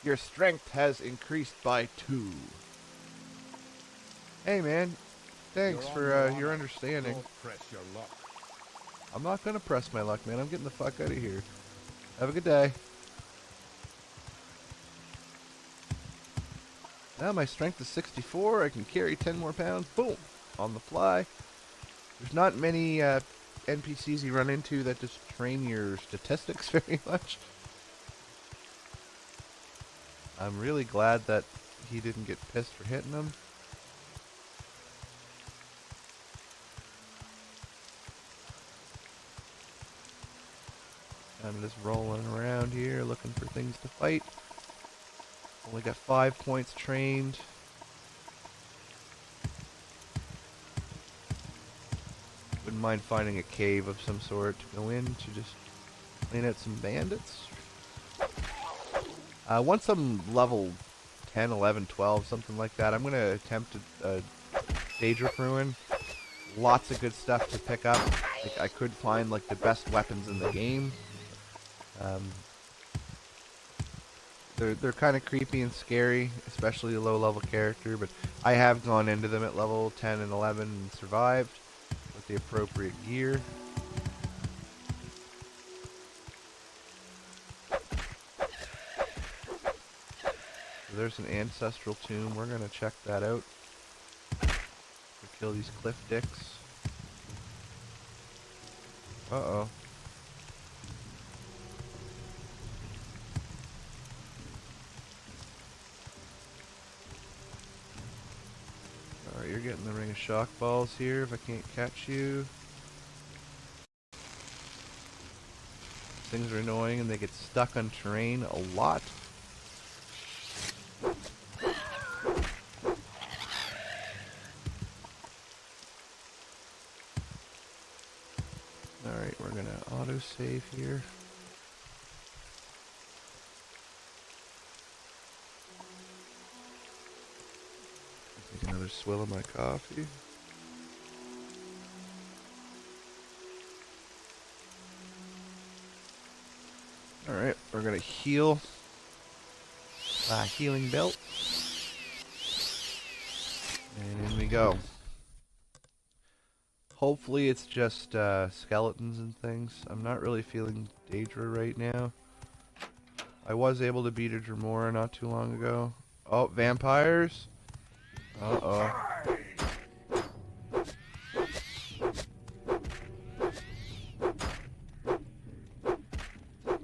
Your strength has increased by 2. Hey, man. Thanks for your understanding. Don't press your luck. I'm not gonna press my luck, man. I'm getting the fuck out of here. Have a good day. Now my strength is 64. I can carry 10 more pounds. Boom! On the fly. There's not many NPCs you run into that just train your statistics very much. I'm really glad that he didn't get pissed for hitting him. Kind of just rolling around here, looking for things to fight. Only got 5 points trained. Wouldn't mind finding a cave of some sort to go in to just clean out some bandits. Once I'm level 10, 11, 12, something like that, I'm going to attempt a Daedric Ruin. Lots of good stuff to pick up. Like, I could find like the best weapons in the game. They're kind of creepy and scary, especially a low level character, but I have gone into them at level 10 and 11 and survived with the appropriate gear. So there's an ancestral tomb. We're going to check that out. We'll kill these cliff dicks. Uh-oh. Alright, you're getting the ring of shock balls here if I can't catch you. Things are annoying and they get stuck on terrain a lot. Alright, we're gonna autosave here. Take another swill of my coffee. Alright, we're gonna heal. Healing belt. And in we go. Hopefully it's just skeletons and things. I'm not really feeling Daedra right now. I was able to beat a Dremora not too long ago. Oh, vampires? Uh-oh.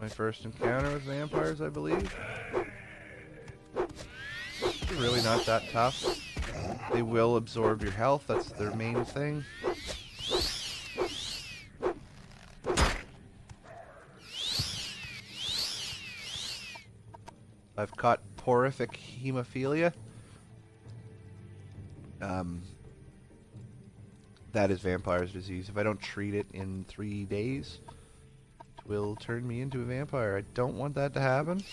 My first encounter with vampires, I believe. They're really not that tough. They will absorb your health, that's their main thing. I've caught porrific hemophilia. That is vampire's disease. If I don't treat it in 3 days, it will turn me into a vampire. I don't want that to happen.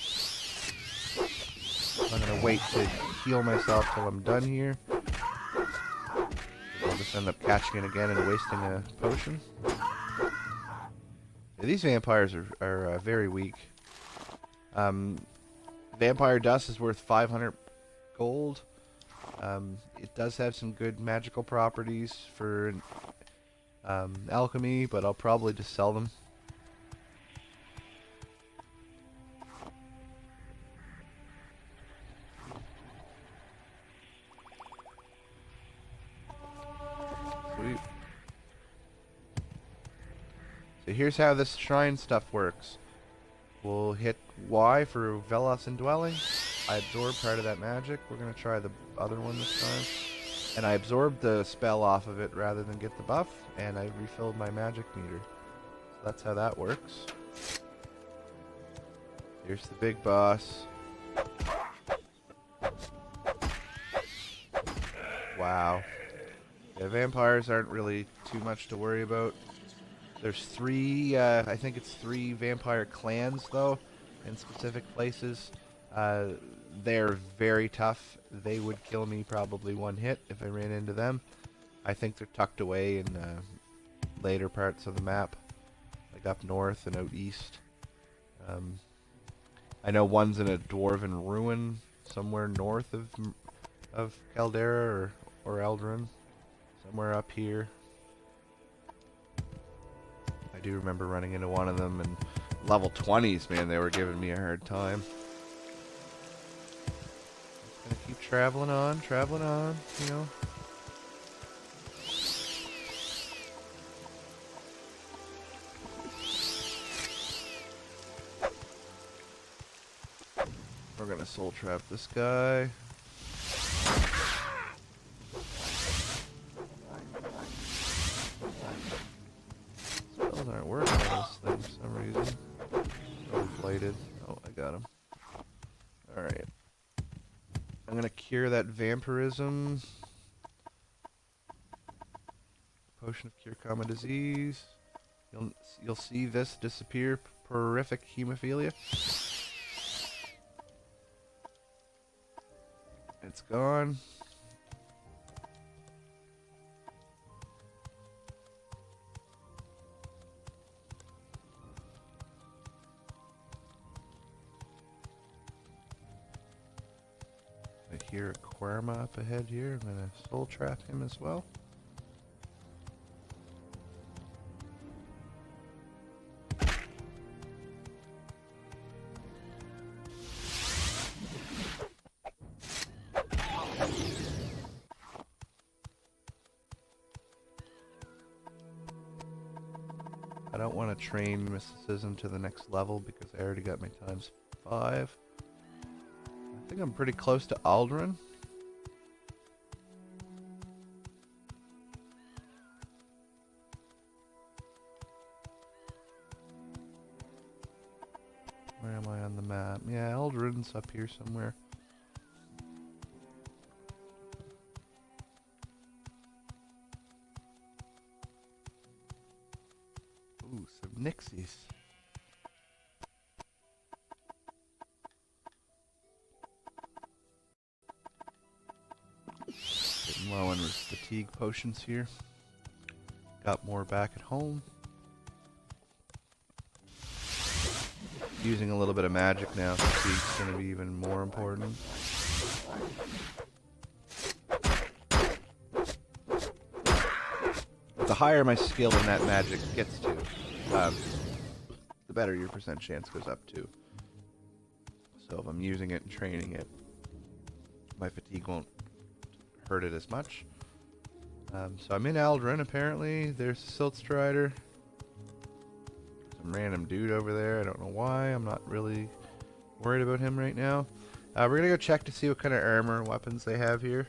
I'm gonna wait to heal myself till I'm done here. I'll just end up catching it again and wasting a potion. Yeah, these vampires are very weak. Vampire dust is worth 500 gold. It does have some good magical properties for alchemy, but I'll probably just sell them. Sweet. So here's how this shrine stuff works. We'll hit Y for Velos Indwelling. I absorb part of that magic. We're going to try the other one this time. And I absorbed the spell off of it rather than get the buff, and I refilled my magic meter. So that's how that works. Here's the big boss. Wow. Yeah, vampires aren't really too much to worry about. There's I think it's 3 vampire clans though, in specific places. They're very tough. They would kill me probably one hit if I ran into them. I think they're tucked away in later parts of the map, like up north and out east. I know one's in a Dwarven Ruin somewhere north of Caldera or Ald Ruhn, somewhere up here. I do remember running into one of them, and level 20s, man, they were giving me a hard time. Just gonna keep traveling on, you know. We're gonna soul trap this guy. Spells aren't working on this thing for some reason. fighted. Oh, I got him. Alright. I'm gonna cure that vampirism. Potion of cure common disease. You'll see this disappear. Horrific hemophilia. It's gone. I hear a Querma up ahead here. I'm gonna soul trap him as well. I don't want to train Mysticism to the next level because I already got my ×5. I think I'm pretty close to Ald Ruhn. Where am I on the map? Yeah, Ald Ruhn's up here somewhere. Ooh, some Nixies. Getting low on fatigue potions here. Got more back at home. Using a little bit of magic now, fatigue's going to be even more important. The higher my skill in that magic gets to, the better your percent chance goes up to. So if I'm using it and training it, my fatigue won't hurt it as much. So I'm in Ald Ruhn apparently. There's the Silt Strider. Some random dude over there. I don't know why. I'm not really worried about him right now. We're gonna go check to see what kind of armor and weapons they have here.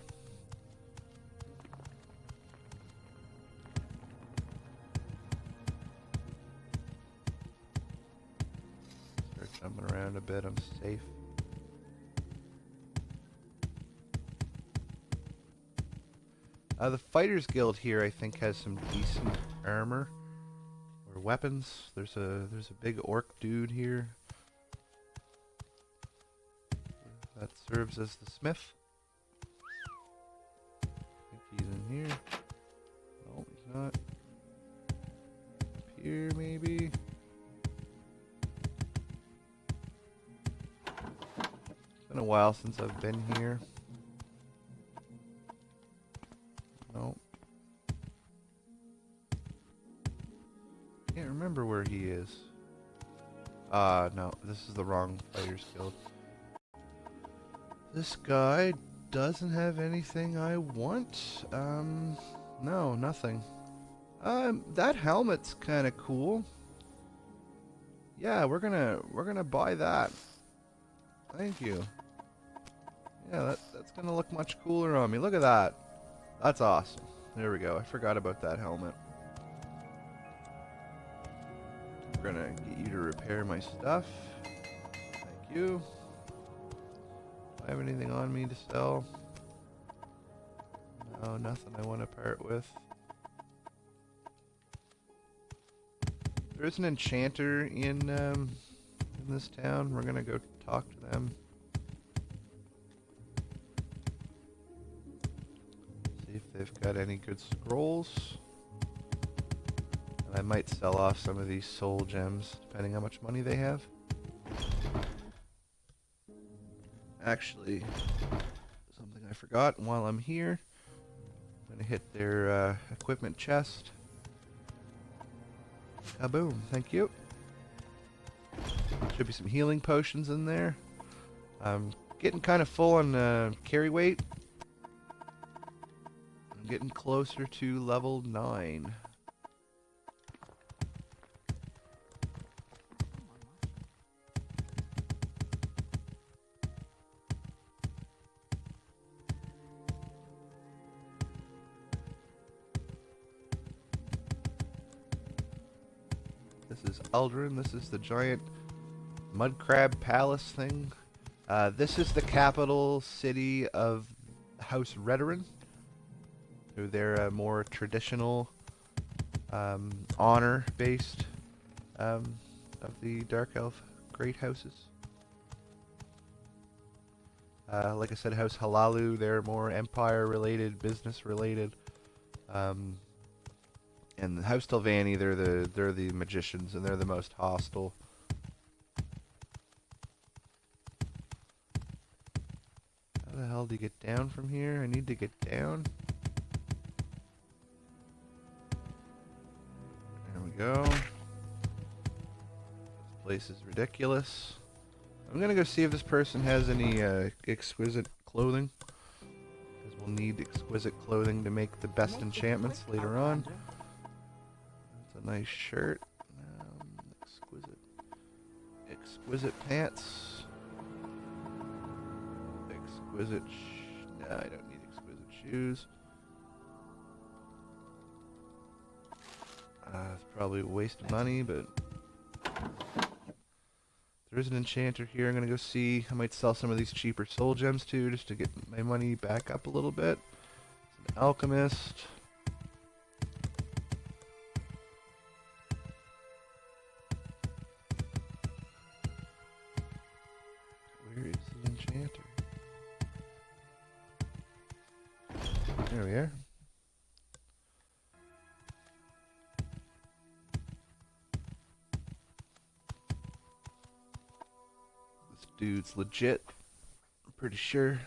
Start jumping around a bit. I'm safe. The Fighters Guild here, I think, has some decent armor or weapons. There's a big orc dude here that serves as the smith. I think he's in here. No, he's not. Up here, maybe. It's been a while since I've been here. No. Can't remember where he is. No, this is the wrong Fighters Guild. This guy doesn't have anything I want. No, nothing. That helmet's kind of cool. Yeah, we're gonna buy that. Thank you. Yeah, that's gonna look much cooler on me. Look at that. That's awesome. There we go. I forgot about that helmet. We're gonna get you to repair my stuff. Thank you. Do I have anything on me to sell? No, nothing I want to part with. There is an enchanter in this town. We're gonna go talk to them. See if they've got any good scrolls. And I might sell off some of these soul gems, depending how much money they have. Actually, something I forgot while I'm here. I'm gonna hit their equipment chest. Kaboom, thank you. Should be some healing potions in there. I'm getting kind of full on carry weight. I'm getting closer to level 9. This is Ald Ruhn. This is the giant mud crab palace thing. This is the capital city of House Redoran. So they're a more traditional, honor-based of the Dark Elf Great Houses. Like I said, House Halalu, they're more empire-related, business-related. And the House Telvanni, they're the magicians, and they're the most hostile. How the hell do you get down from here? I need to get down. There we go. This place is ridiculous. I'm gonna go see if this person has any exquisite clothing, because we'll need exquisite clothing to make the best enchantments later on. That's a nice shirt. Exquisite pants. Exquisite. No, I don't need exquisite shoes. It's probably a waste of money, but. There's an enchanter here. I'm gonna go see. I might sell some of these cheaper soul gems too, just to get my money back up a little bit. It's an alchemist. Where is the enchanter? There we are. Dude's legit. I'm pretty sure.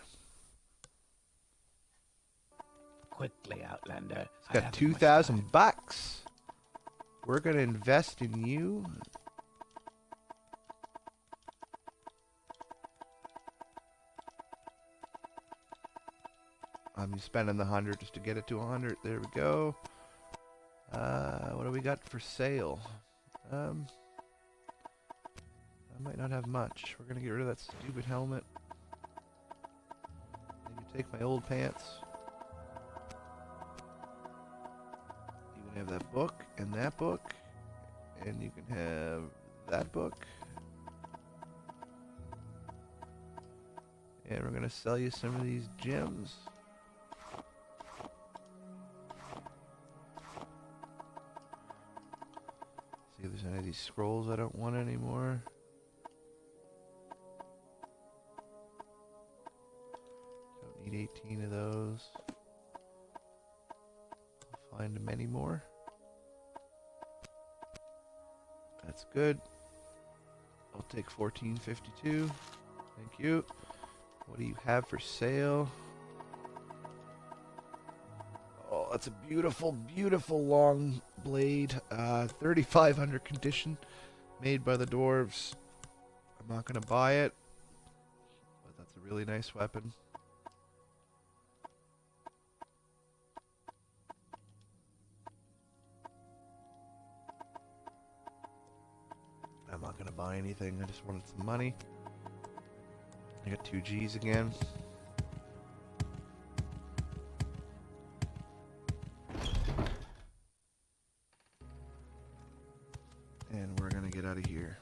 Quickly, Outlander. He's got 2,000 bucks. We're gonna invest in you. I'm spending the 100 just to get it to 100. There we go. What do we got for sale? I might not have much. We're gonna get rid of that stupid helmet. Maybe take my old pants. You can have that book and that book. And you can have that book. And we're gonna sell you some of these gems. See if there's any of these scrolls I don't want anymore. Need 18 of those. I'll find many more. That's good. I'll take 1452. Thank you. What do you have for sale? Oh, that's a beautiful, beautiful long blade. 35 under condition. Made by the dwarves. I'm not going to buy it. But that's a really nice weapon. I'm not gonna buy anything, I just wanted some money. I got 2 G's again. And we're gonna get out of here.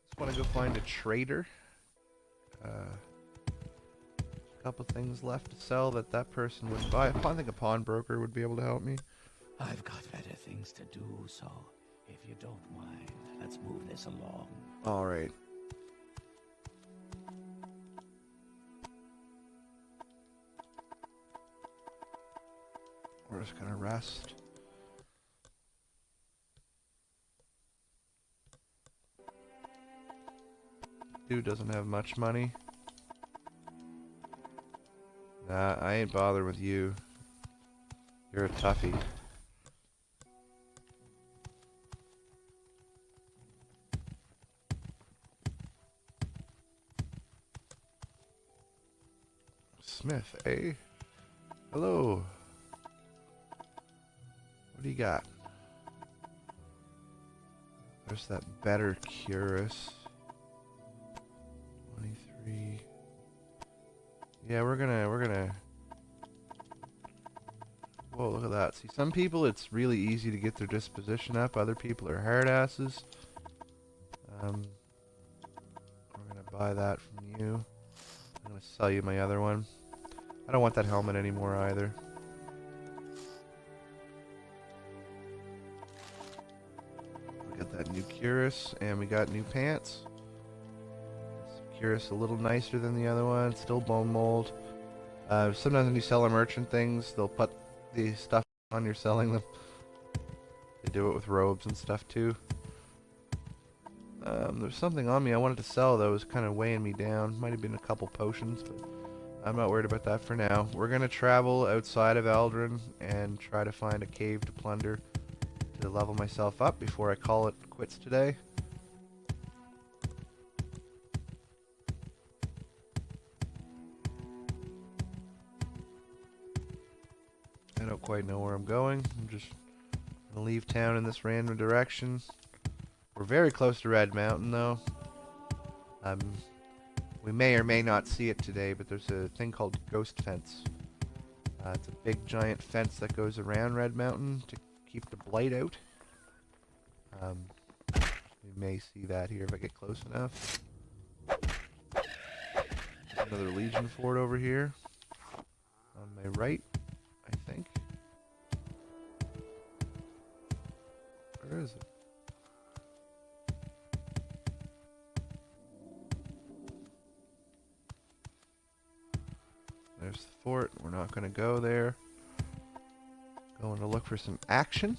Just wanna go find a trader. Couple things left to sell that person would buy. I think a pawnbroker would be able to help me. I've got better things to do, so if you don't mind, let's move this along. All right. We're just gonna rest. Dude doesn't have much money. Nah, I ain't bothered with you. You're a toughie. Smith, eh? Hello. What do you got? There's that better Curus. 23. Yeah, we're gonna Whoa, look at that. See, some people it's really easy to get their disposition up. Other people are hard asses. We're gonna buy that from you. I'm gonna sell you my other one. I don't want that helmet anymore either. We got that new cuirass, and we got new pants. This cuirass a little nicer than the other one. Still bone mold. Sometimes when you sell a merchant things, they'll put the stuff on you're selling them. They do it with robes and stuff too. There's something on me I wanted to sell that was kind of weighing me down. Might have been a couple potions, but I'm not worried about that for now. We're going to travel outside of Ald Ruhn and try to find a cave to plunder to level myself up before I call it quits today. I don't quite know where I'm going. I'm just going to leave town in this random direction. We're very close to Red Mountain, though. We may or may not see it today, but there's a thing called Ghost Fence. It's a big, giant fence that goes around Red Mountain to keep the blight out. We may see that here if I get close enough. There's another Legion fort over here. On my right, I think. Where is it? There's the fort. We're not going to go there. Going to look for some action.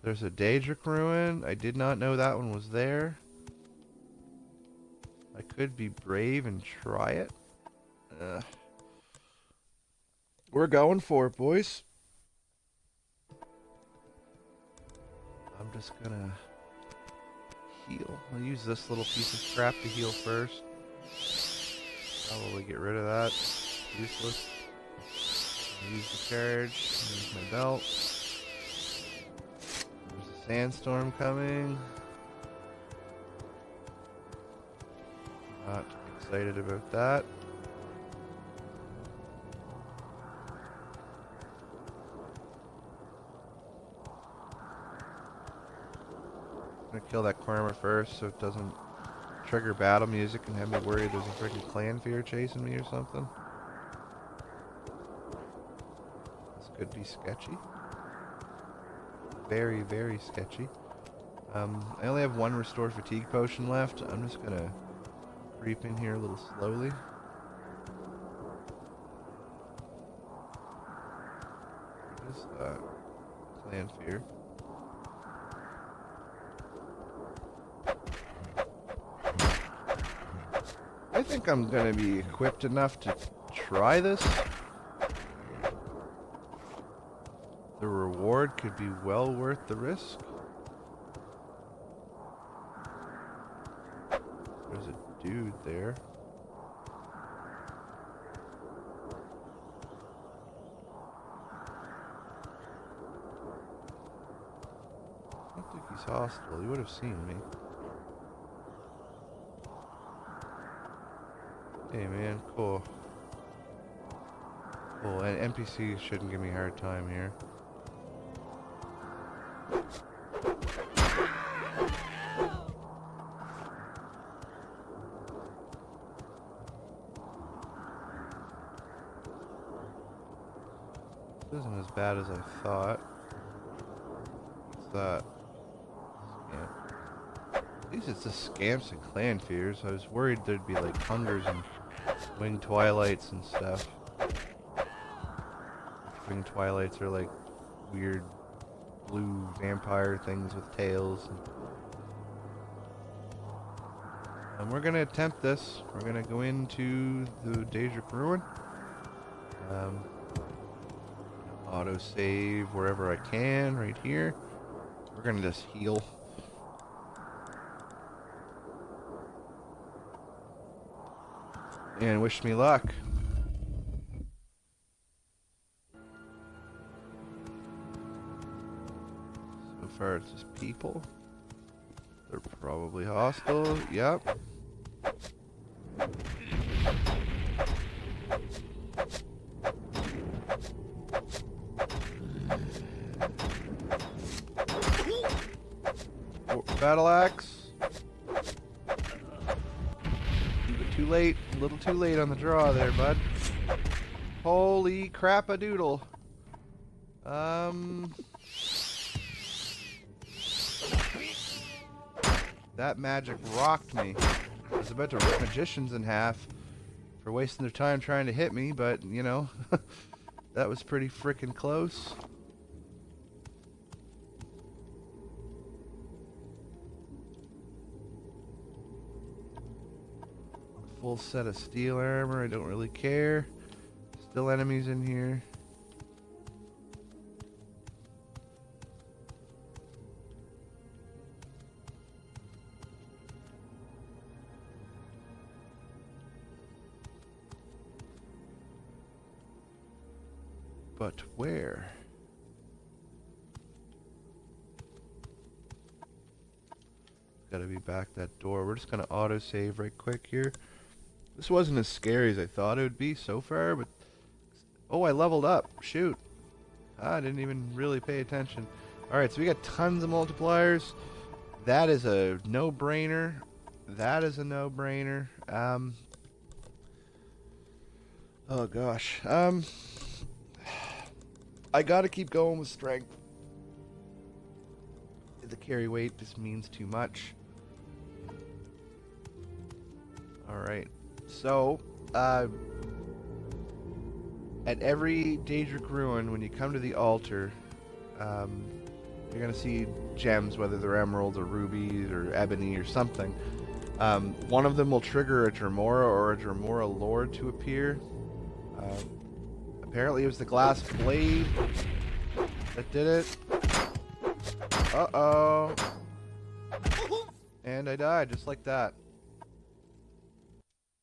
There's a Daedric ruin. I did not know that one was there. I could be brave and try it. We're going for it, boys. I'm just gonna heal. I'll use this little piece of scrap to heal first. Probably get rid of that. Useless. Use the carriage. Use my belt. There's a sandstorm coming. Not excited about that. I'm gonna kill that Korma first so it doesn't trigger battle music and have me worried there's a freaking clan fear chasing me or something. This could be sketchy. Very, very sketchy. I only have one restore fatigue potion left. I'm just gonna creep in here a little slowly. What is that? Clan fear. I think I'm gonna be equipped enough to try this. The reward could be well worth the risk. There's a dude there. I don't think he's hostile. He would have seen me. Hey man, cool. Cool, and NPCs shouldn't give me a hard time here. This isn't as bad as I thought. What's that? Yeah. At least it's just scamps and clan fears. I was worried there'd be like hungers and winged twilights and stuff. Winged twilights are like weird blue vampire things with tails. And we're gonna attempt this. We're gonna go into the Daedric ruin. Auto save wherever I can, right here. We're gonna just heal. And wish me luck. So far it's just people. They're probably hostile. Yep. battle axe. Too late. A little too late on the draw there, bud. Holy crap-a-doodle. That magic rocked me. I was about to rip magicians in half for wasting their time trying to hit me, but, you know, that was pretty frickin' close. Full set of steel armor, I don't really care. Still enemies in here. But where? Gotta be back that door. We're just gonna auto-save right quick here. This wasn't as scary as I thought it would be so far, but... Oh, I leveled up. Shoot. I didn't even really pay attention. Alright, so we got tons of multipliers. That is a no-brainer. That is a no-brainer. Oh, gosh. I gotta keep going with strength. The carry weight just means too much. Alright. So, at every Daedric ruin, when you come to the altar, you're going to see gems, whether they're emeralds or rubies or ebony or something. One of them will trigger a Dremora or a Dremora Lord to appear. Apparently it was the glass blade that did it. Uh-oh. And I died, just like that.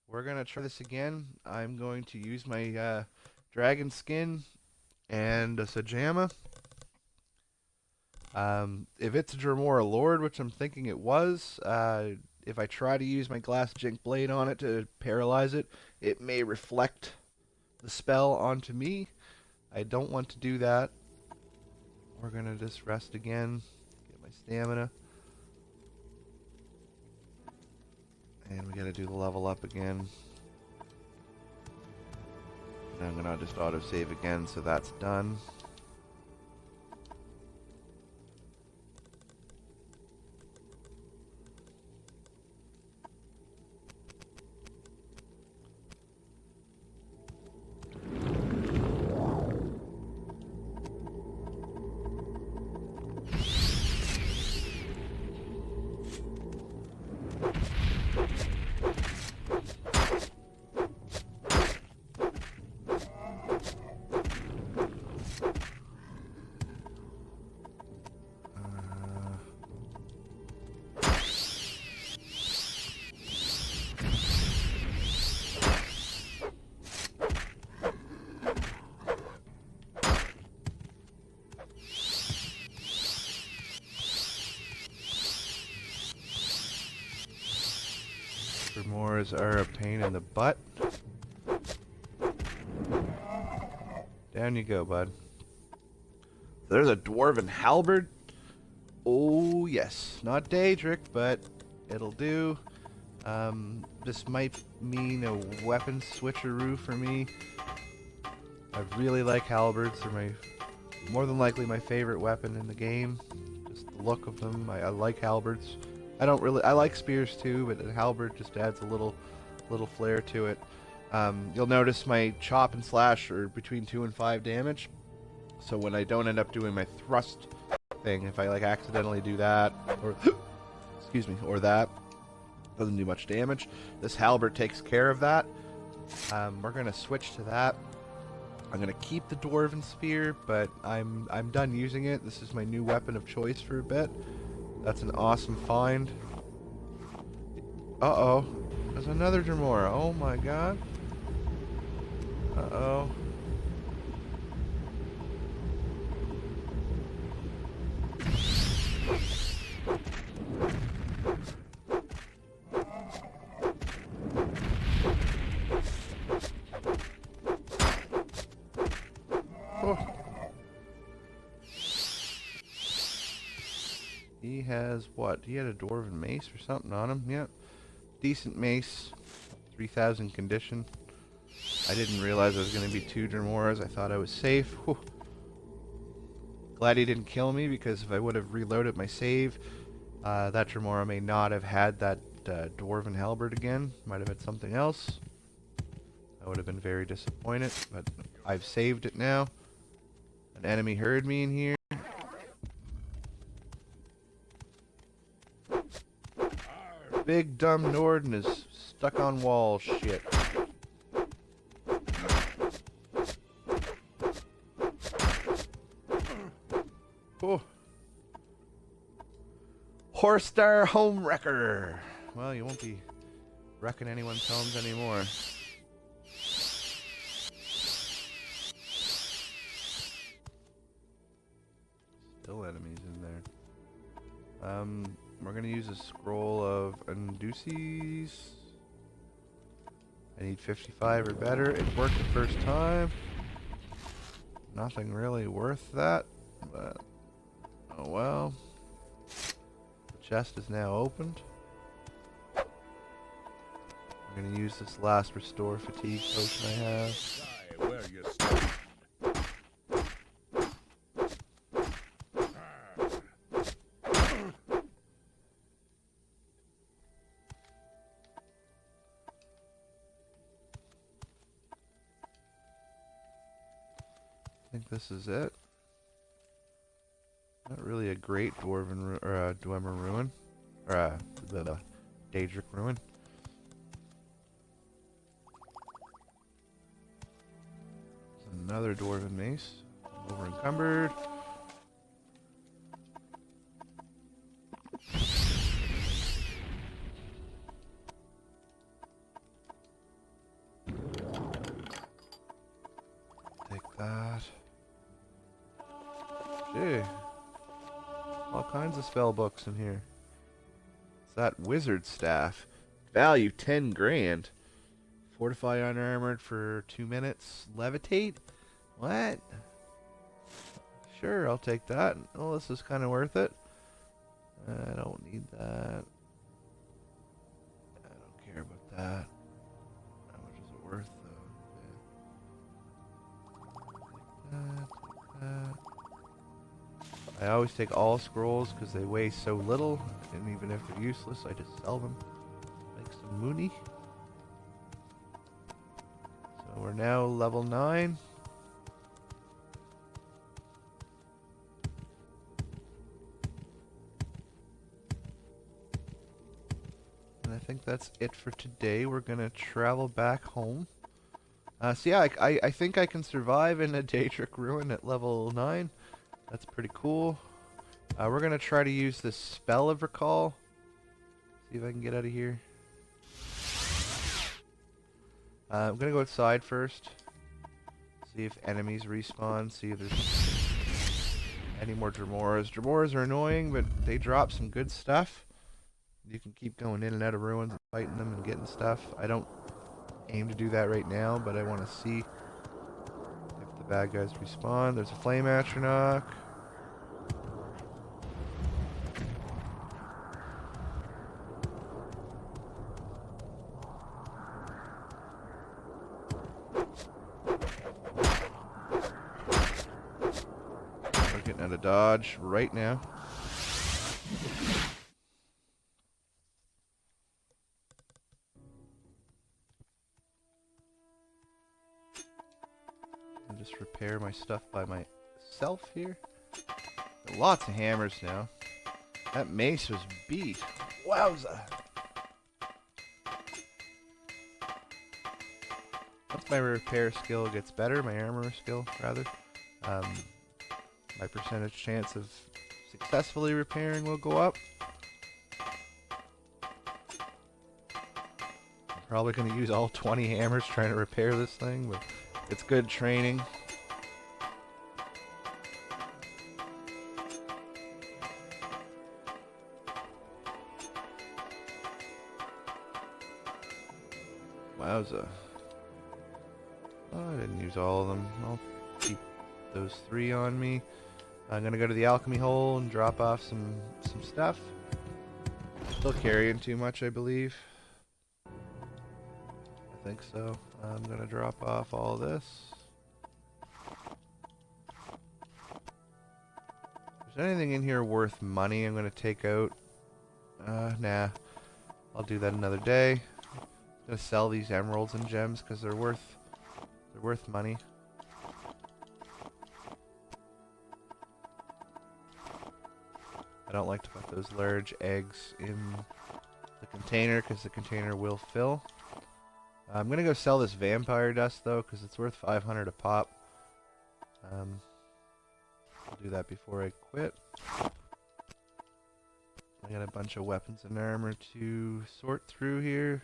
We're going to try this again. I'm going to use my dragon skin and a Sajama. If it's a Dremora Lord, which I'm thinking it was, if I try to use my glass jink blade on it to paralyze it, it may reflect the spell onto me. I don't want to do that. We're going to just rest again, get my stamina. And we gotta do the level up again. And I'm gonna just auto-save again, so that's done. Dremors are a pain in the butt. Down you go, bud. There's a Dwarven Halberd. Oh, yes. Not Daedric, but it'll do. This might mean a weapon switcheroo for me. I really like halberds. They're more than likely my favorite weapon in the game. Just the look of them. I like halberds. I like spears too, but a halberd just adds a little flair to it. You'll notice my chop and slash are between 2 and 5 damage. So when I don't end up doing my thrust thing, if I like accidentally do that, or excuse me, or that, doesn't do much damage. This halberd takes care of that. We're gonna switch to that. I'm gonna keep the dwarven spear, but I'm done using it. This is my new weapon of choice for a bit. That's an awesome find. Uh-oh. There's another Dremora. Oh my god. Uh-oh. He has what? He had a Dwarven mace or something on him. Yep. Decent mace. 3,000 condition. I didn't realize it was going to be 2 Dremoras. I thought I was safe. Whew. Glad he didn't kill me, because if I would have reloaded my save, that Dremora may not have had that Dwarven Halberd again. Might have had something else. I would have been very disappointed, but I've saved it now. An enemy heard me in here. Big dumb Norden is stuck on wall shit. Oh. Horstar Home Wrecker. Well, you won't be wrecking anyone's homes anymore. Still enemies in there. We're gonna use a scroll of Unduces. I need 55 or better. It worked the first time. Nothing really worth that, but oh well. The chest is now opened. I'm gonna use this last restore fatigue potion I have. Die where you stand. I think this is it. Not really a great Dwarven or Dwemer Ruin, or the Daedric Ruin. Another Dwarven mace, over encumbered. Take that. Gee. All kinds of spell books in here. It's that wizard staff. Value 10 grand. Fortify unarmored for 2 minutes. Levitate? What? Sure, I'll take that. Oh, this is kind of worth it. I don't need that. I don't care about that. How much is it worth, though? Yeah. Take that. I always take all scrolls because they weigh so little, and even if they're useless, I just sell them. Make some mooney. So we're now level 9. And I think that's it for today. We're gonna travel back home. So yeah, I think I can survive in a Daedric Ruin at level 9. That's pretty cool. We're gonna try to use this spell of recall. See if I can get out of here. I'm gonna go outside first. See if enemies respawn. See if there's any more Dremoras. Dremoras are annoying, but they drop some good stuff. You can keep going in and out of ruins and fighting them and getting stuff. I don't aim to do that right now, but I want to see if the bad guys respawn. There's a Flame Atronach. We're getting out of dodge right now. Just repair my stuff by myself here. Lots of hammers now. That mace was beat. Wowza. Once my repair skill gets better, my armor skill rather, my percentage chance of successfully repairing will go up. I'm probably going to use all 20 hammers trying to repair this thing, but it's good training. Wowza. Oh, I didn't use all of them. I'll keep those 3 on me. I'm gonna go to the alchemy hole and drop off some stuff. Still carrying too much, I believe. I think so. I'm gonna drop off all this. Is there anything in here worth money I'm gonna take out? Nah. I'll do that another day. I'm gonna sell these emeralds and gems because they're worth money. I don't like to put those large eggs in the container because the container will fill. I'm gonna go sell this vampire dust though because it's worth 500 a pop. I'll do that before I quit. I got a bunch of weapons and armor to sort through here.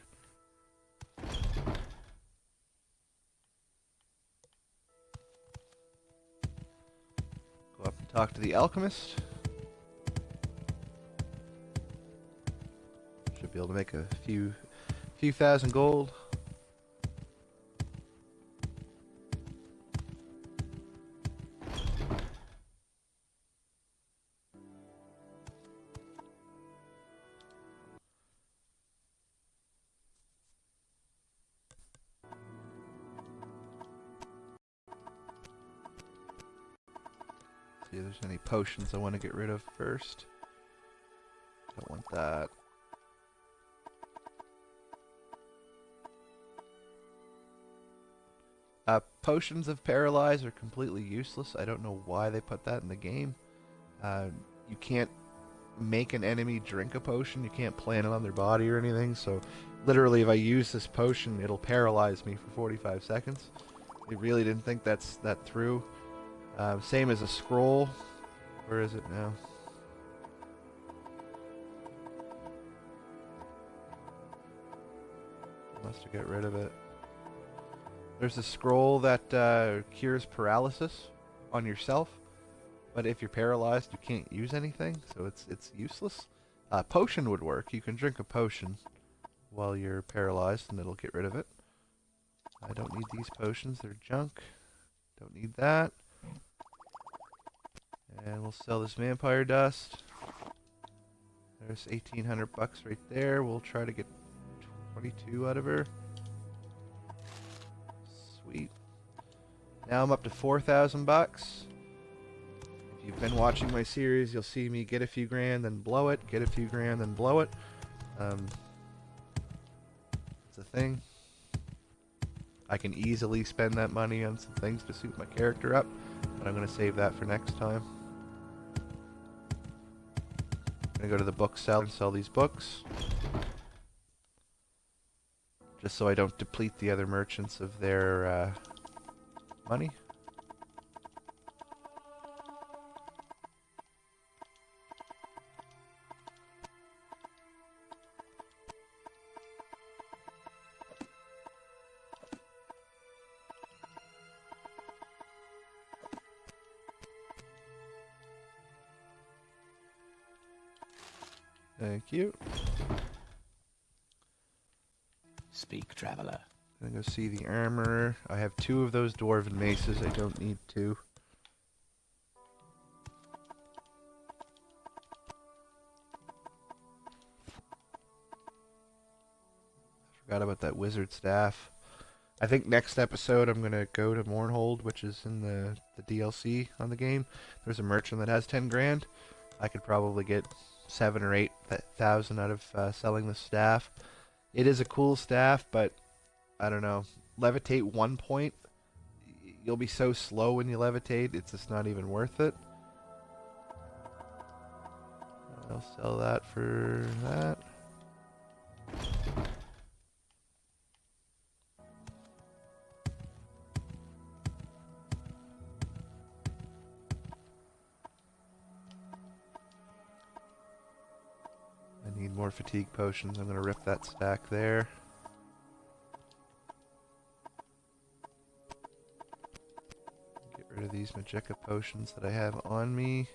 Go up and talk to the alchemist. Should be able to make a few thousand gold. See if there's any potions I want to get rid of first. Don't want that. Potions of Paralyze are completely useless. I don't know why they put that in the game. You can't make an enemy drink a potion. You can't plant it on their body or anything. So literally if I use this potion, it'll paralyze me for 45 seconds. They really didn't think that through. Same as a scroll. Where is it now? Must have got rid of it. There's a scroll that cures paralysis on yourself, but if you're paralyzed, you can't use anything, so it's useless. Potion would work. You can drink a potion while you're paralyzed, and it'll get rid of it. I don't need these potions; they're junk. Don't need that. And we'll sell this vampire dust. There's 1,800 bucks right there. We'll try to get 22 out of her. Sweet. Now I'm up to 4,000 bucks. If you've been watching my series, you'll see me get a few grand, then blow it. Get a few grand, then blow it. It's a thing. I can easily spend that money on some things to suit my character up, but I'm going to save that for next time. I'm going to go to the book sale and sell these books. Just so I don't deplete the other merchants of their money. Thank you. Speak, traveler. I'm gonna go see the armor. I have 2 of those dwarven maces. I don't need 2. Forgot about that wizard staff. I think next episode I'm gonna go to Morrowind, which is in the DLC on the game. There's a merchant that has 10 grand. I could probably get 7 or 8,000 out of selling the staff. It is a cool staff, but I don't know. Levitate 1 point. You'll be so slow when you levitate, it's just not even worth it. I'll sell that for that. I need more fatigue potions. I'm going to rip that stack there. Get rid of these Magicka potions that I have on me.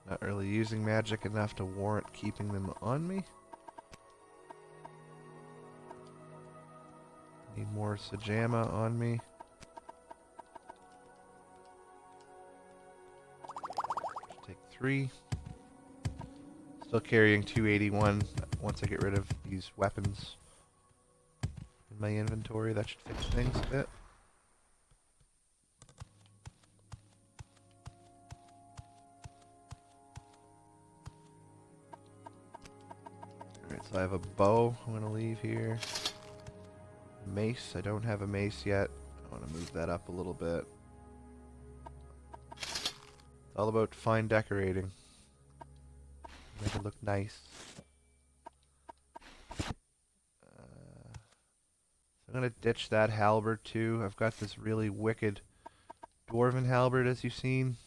Not really using magic enough to warrant keeping them on me. more Sajama on me. Take 3. Still carrying 281 once I get rid of these weapons in my inventory. That should fix things a bit. Alright, so I have a bow I'm going to leave here. Mace, I don't have a mace yet. I want to move that up a little bit. It's all about fine decorating. Make it look nice. I'm going to ditch that halberd too. I've got this really wicked Dwarven Halberd, as you've seen.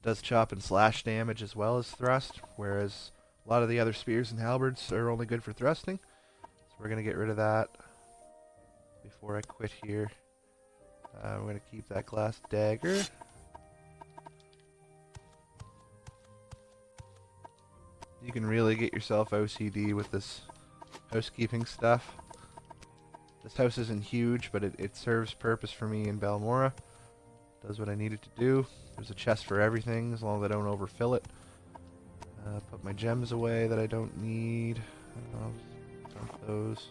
Does chop and slash damage as well as thrust, whereas a lot of the other spears and halberds are only good for thrusting. So we're going to get rid of that before I quit here. We're going to keep that glass dagger. You can really get yourself OCD with this housekeeping stuff. This house isn't huge, but it serves purpose for me in Balmora. Does what I need it to do. There's a chest for everything, as long as I don't overfill it. Put my gems away that I don't need. I'll dump those.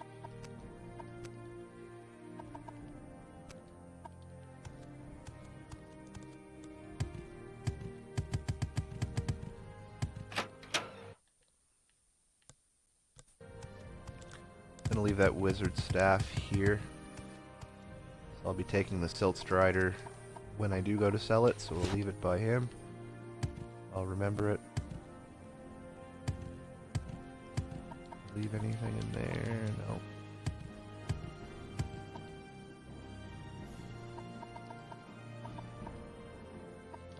I'm gonna leave that wizard staff here. So I'll be taking the silt strider when I do go to sell it, so we'll leave it by him. I'll remember it. Leave anything in there? No.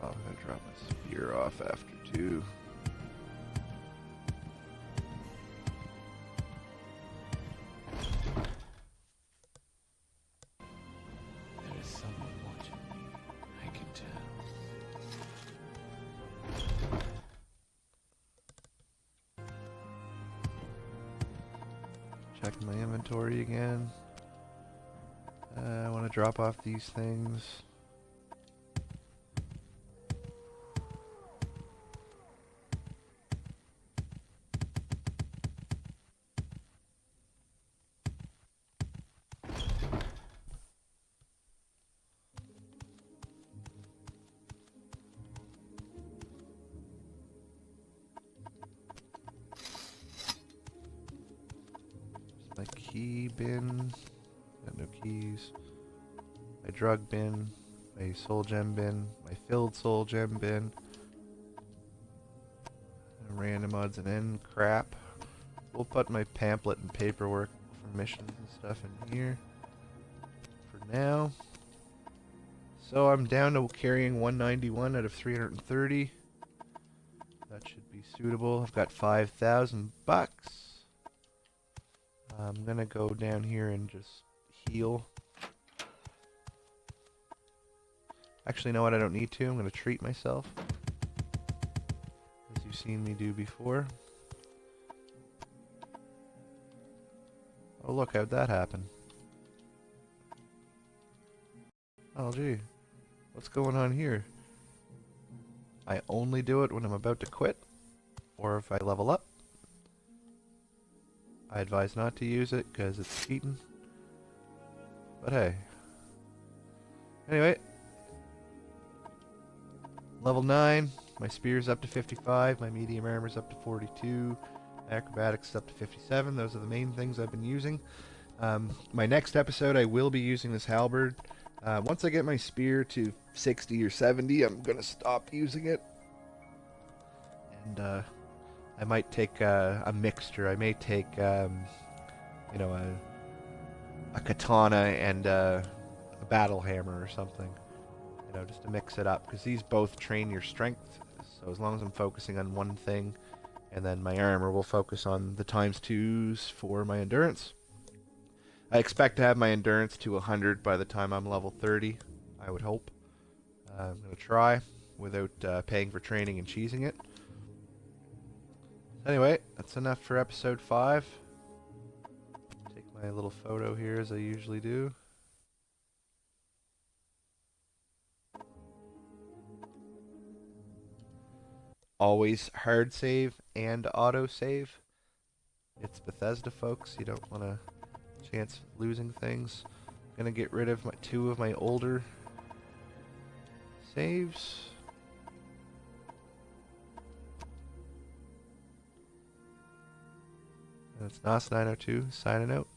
Oh, I'm gonna drop my spear off after 2. There is someone watching me. I can tell. Check my inventory again. I want to drop off these things. My key bin. Got no keys. My drug bin. My soul gem bin. My filled soul gem bin. Random odds and end crap. We'll put my pamphlet and paperwork for missions and stuff in here for now. So I'm down to carrying 191 out of 330. That should be suitable. I've got 5,000 bucks. I'm gonna go down here and just heal. Actually, you know what? I don't need to. I'm gonna treat myself, as you've seen me do before. Oh look, how'd that happen? Oh gee, what's going on here? I only do it when I'm about to quit, or if I level up. I advise not to use it because it's cheating. But hey. Anyway. Level 9. My spear's up to 55. My medium armor's up to 42. My acrobatics up to 57. Those are the main things I've been using. My next episode I will be using this halberd. Once I get my spear to 60 or 70, I'm going to stop using it. And I might take a mixture. I may take, you know, a katana and a battle hammer or something. You know, just to mix it up. Because these both train your strength. So as long as I'm focusing on one thing, and then my armor will focus on the ×2s for my endurance. I expect to have my endurance to 100 by the time I'm level 30, I would hope. I'm going to try without paying for training and cheesing it. Anyway, that's enough for episode 5. Take my my little photo here as I usually do. Always hard save and auto save. It's Bethesda, folks. You don't want to chance losing things. Gonna get rid of two of my older saves. And it's NOS 902 signing out.